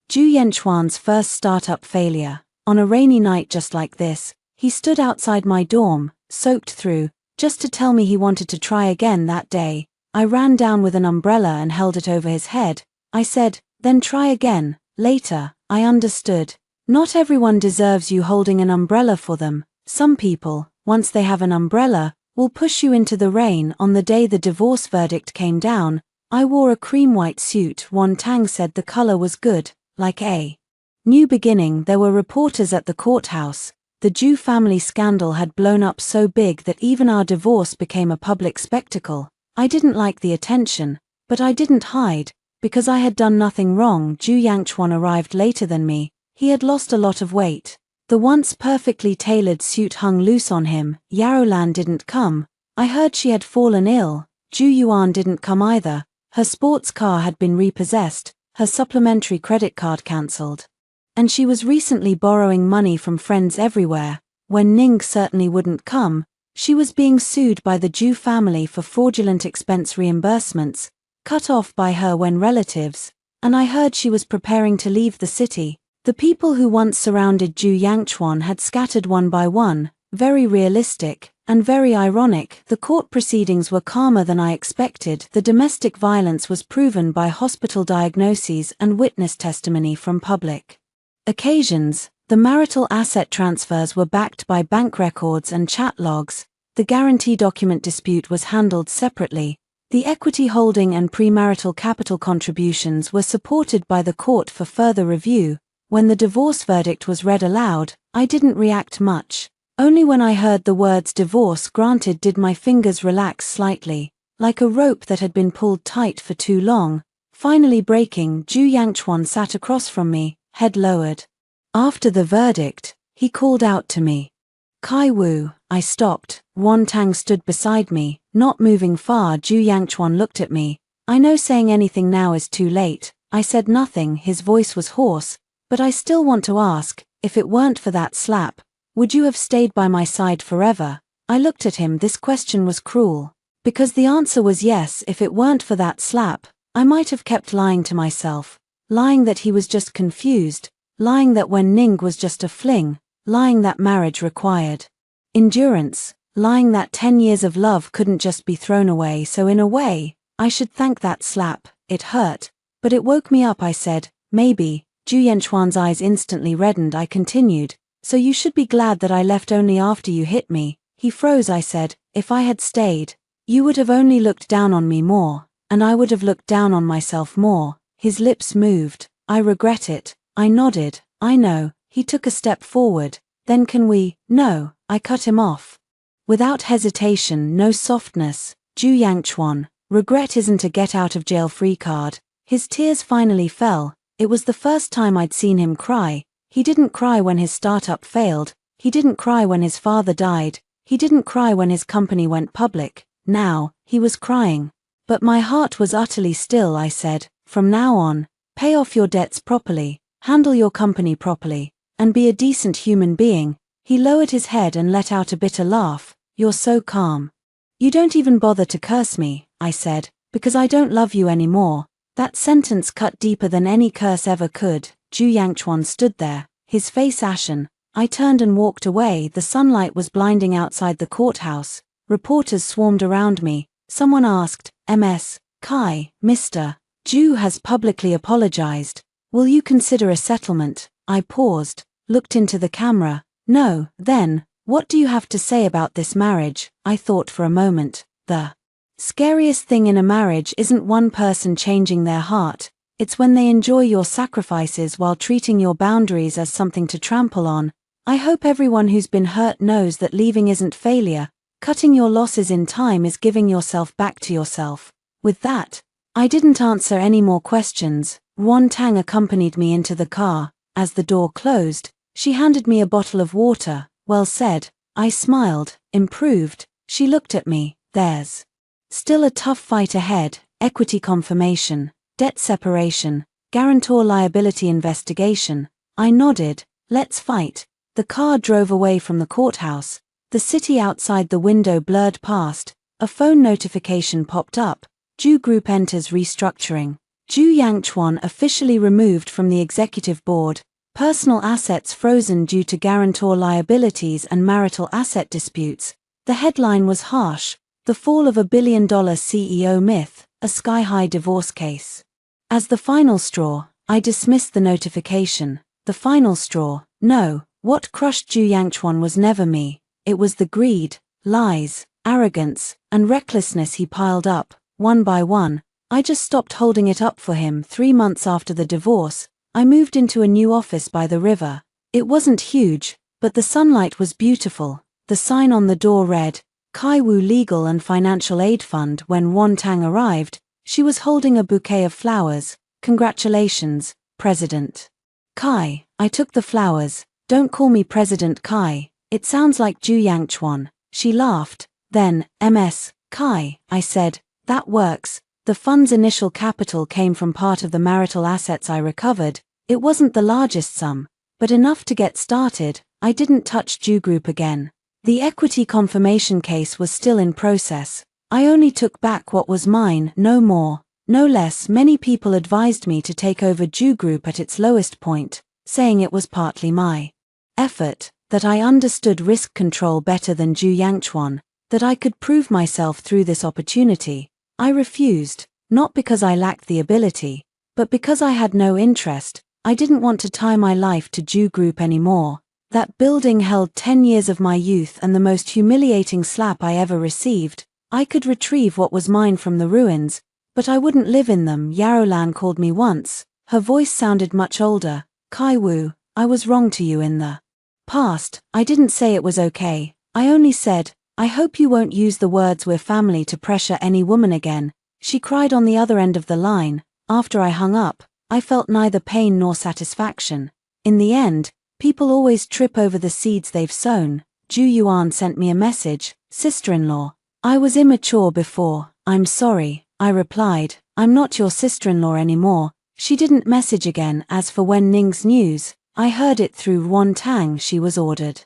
Zhu Yangchuan's first startup failure. On a rainy night just like this, he stood outside my dorm, soaked through, just to tell me he wanted to try again that day. I ran down with an umbrella and held it over his head. I said, then try again. Later, I understood. Not everyone deserves you holding an umbrella for them. Some people, once they have an umbrella, will push you into the rain. On the day the divorce verdict came down, I wore a cream white suit. Wan Tang said the color was good, like a new beginning. There were reporters at the courthouse. The Zhu family scandal had blown up so big that even our divorce became a public spectacle. I didn't like the attention, but I didn't hide, because I had done nothing wrong. Zhu Yangchuan arrived later than me. He had lost a lot of weight. The once perfectly tailored suit hung loose on him. Yarolan didn't come. I heard she had fallen ill. Zhu Yuan didn't come either. Her sports car had been repossessed, her supplementary credit card cancelled. And she was recently borrowing money from friends everywhere. When Ning certainly wouldn't come, she was being sued by the Zhu family for fraudulent expense reimbursements, cut off by her Wen relatives, and I heard she was preparing to leave the city. The people who once surrounded Zhu Yangchuan had scattered one by one, very realistic, And very ironic, the court proceedings were calmer than I expected. The domestic violence was proven by hospital diagnoses and witness testimony from public occasions. The marital asset transfers were backed by bank records and chat logs. The guarantee document dispute was handled separately. The equity holding and premarital capital contributions were supported by the court for further review. When the divorce verdict was read aloud, I didn't react much. Only when I heard the words "divorce granted" did my fingers relax slightly, like a rope that had been pulled tight for too long. Finally breaking, Ju Yangchuan sat across from me, head lowered. After the verdict, he called out to me. "Kai Wu." I stopped. Wan Tang stood beside me, not moving far. Ju Yangchuan looked at me. "I know saying anything now is too late." I said nothing. His voice was hoarse. "But I still want to ask, if it weren't for that slap, would you have stayed by my side forever?" I looked at him. This question was cruel. Because the answer was yes. If it weren't for that slap, I might have kept lying to myself. Lying that he was just confused. Lying that when Ning was just a fling. Lying that marriage required endurance. Lying that 10 years of love couldn't just be thrown away. So in a way, I should thank that slap. It hurt, but it woke me up. I said, "Maybe." Ju Yanchuan's eyes instantly reddened. I continued, "So you should be glad that I left only after you hit me." He froze. I said, "If I had stayed, you would have only looked down on me more, and I would have looked down on myself more." His lips moved. "I regret it." I nodded. "I know." He took a step forward. "Then can we?" "No." I cut him off. Without hesitation, no softness. "Ju Yangchuan, regret isn't a get-out-of-jail-free card." His tears finally fell. It was the first time I'd seen him cry. He didn't cry when his startup failed. He didn't cry when his father died. He didn't cry when his company went public. Now, he was crying. But my heart was utterly still. I said, "From now on, pay off your debts properly, handle your company properly, and be a decent human being." He lowered his head and let out a bitter laugh. "You're so calm. You don't even bother to curse me," I said, "because I don't love you anymore." That sentence cut deeper than any curse ever could. Ju Yangchuan stood there, his face ashen. I turned and walked away. The sunlight was blinding outside the courthouse. Reporters swarmed around me. Someone asked, "Ms. Kai, Mr. Ju has publicly apologized. Will you consider a settlement?" I paused, looked into the camera. "No." "Then, what do you have to say about this marriage?" I thought for a moment. The scariest thing in a marriage isn't one person changing their heart. It's when they enjoy your sacrifices while treating your boundaries as something to trample on. I hope everyone who's been hurt knows that leaving isn't failure. Cutting your losses in time is giving yourself back to yourself. With that, I didn't answer any more questions. Wan Tang accompanied me into the car. As the door closed, she handed me a bottle of water. "Well said." I smiled. "Improved." She looked at me. "There's still a tough fight ahead. Equity confirmation, debt separation, guarantor liability investigation." I nodded. "Let's fight." The car drove away from the courthouse. The city outside the window blurred past. A phone notification popped up. Ju Group enters restructuring. Ju Yangchuan officially removed from the executive board. Personal assets frozen due to guarantor liabilities and marital asset disputes. The headline was harsh. The fall of a billion-dollar CEO myth, a sky-high divorce case. As the final straw, I dismissed the notification. The final straw? No. What crushed Ju Yangchuan was never me. It was the greed, lies, arrogance, and recklessness he piled up, one by one. I just stopped holding it up for him. 3 months after the divorce, I moved into a new office by the river. It wasn't huge, but the sunlight was beautiful. The sign on the door read, Kai Wu Legal and Financial Aid Fund. When Wan Tang arrived, she was holding a bouquet of flowers. "Congratulations, President Kai." I took the flowers. "Don't call me President Kai. It sounds like Ju Yangchuan." She laughed. "Then, Ms. Kai," I said. "That works." The fund's initial capital came from part of the marital assets I recovered. It wasn't the largest sum, but enough to get started. I didn't touch Ju Group again. The equity confirmation case was still in process. I only took back what was mine, no more, no less. Many people advised me to take over Ju Group at its lowest point, saying it was partly my effort, that I understood risk control better than Ju Yangchuan, that I could prove myself through this opportunity. I refused, not because I lacked the ability, but because I had no interest. I didn't want to tie my life to Ju Group anymore. That building held 10 years of my youth and the most humiliating slap I ever received. I could retrieve what was mine from the ruins, but I wouldn't live in them. Yarolan called me once. Her voice sounded much older. Kai Wu, I was wrong to you in the past. I didn't say it was okay. I only said, I hope you won't use the words "we're family" to pressure any woman again. She cried on the other end of the line. After I hung up, I felt neither pain nor satisfaction. In the end, people always trip over the seeds they've sown. Ju Yuan sent me a message, sister-in-law. I was immature before. I'm sorry, I replied. I'm not your sister-in-law anymore. She didn't message again. As for Wen Ning's news, I heard it through Wan Tang. She was ordered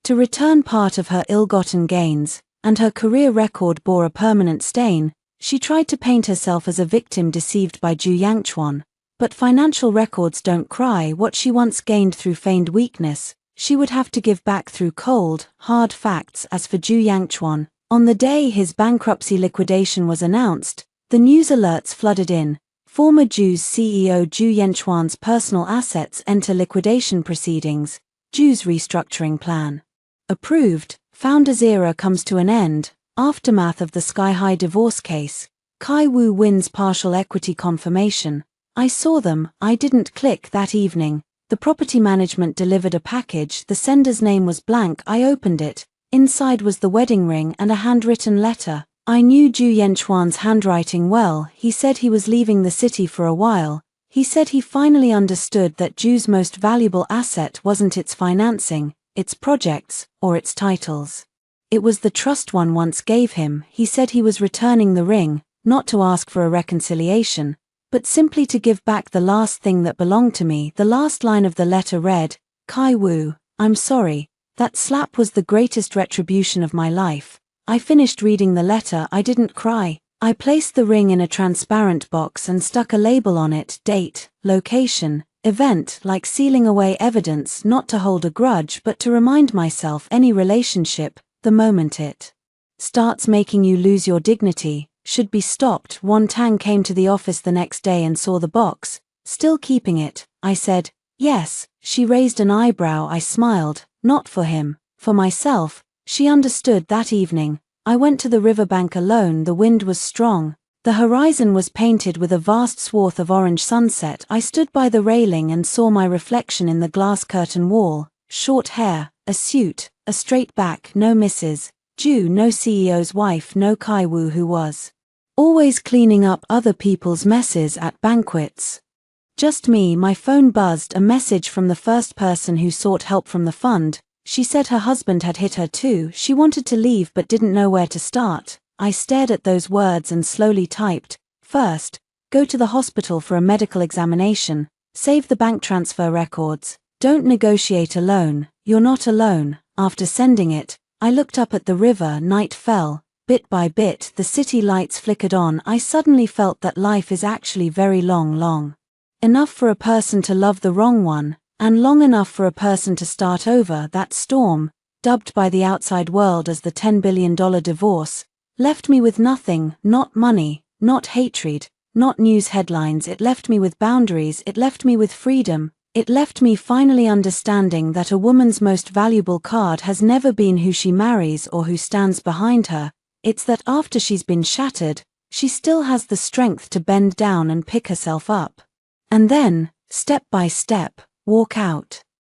to return part of her ill-gotten gains, and her career record bore a permanent stain. She tried to paint herself as a victim deceived by Ju Yangchuan. But financial records don't cry. What she once gained through feigned weakness, she would have to give back through cold, hard facts. As for Ju Yangchuan, on the day his bankruptcy liquidation was announced, the news alerts flooded in. Former Ju's CEO Ju Yangchuan's personal assets enter liquidation proceedings. Ju's restructuring plan approved. Founder's era comes to an end. Aftermath of the sky-high divorce case. Kai Wu wins partial equity confirmation. I saw them. I didn't click that evening. The property management delivered a package. The sender's name was blank. I opened it. Inside was the wedding ring and a handwritten letter. I knew Ju Yangchuan's handwriting well. He said he was leaving the city for a while. He said he finally understood that Ju's most valuable asset wasn't its financing, its projects, or its titles. It was the trust one once gave him. He said he was returning the ring, not to ask for a reconciliation, but simply to give back the last thing that belonged to me. The last line of the letter read, Kai Wu, I'm sorry. That slap was the greatest retribution of my life. I finished reading the letter. I didn't cry. I placed the ring in a transparent box and stuck a label on it, date, location, event, like sealing away evidence, not to hold a grudge but to remind myself any relationship, the moment it starts making you lose your dignity, should be stopped. Wan Tang came to the office the next day and saw the box, still keeping it. I said, yes. She raised an eyebrow. I smiled, not for him, for myself. She understood. That evening, I went to the riverbank alone. The wind was strong. The horizon was painted with a vast swath of orange sunset. I stood by the railing and saw my reflection in the glass curtain wall. Short hair, a suit, a straight back, no Mrs. Ju, no CEO's wife, no Kai Wu, who was always cleaning up other people's messes at banquets. Just me. My phone buzzed. A message from the first person who sought help from the fund. She said her husband had hit her too. She wanted to leave but didn't know where to start. I stared at those words and slowly typed, first, go to the hospital for a medical examination, save the bank transfer records, don't negotiate alone, you're not alone. After sending it, I looked up at the river. Night fell. Bit by bit, the city lights flickered on. I suddenly felt that life is actually very long enough for a person to love the wrong one, and long enough for a person to start over. That storm, dubbed by the outside world as the $10 billion divorce, left me with nothing. Not money, not hatred, not news headlines. It left me with boundaries. It left me with freedom. It left me finally understanding that a woman's most valuable card has never been who she marries or who stands behind her. It's that after she's been shattered, she still has the strength to bend down and pick herself up. And then, step by step, walk out.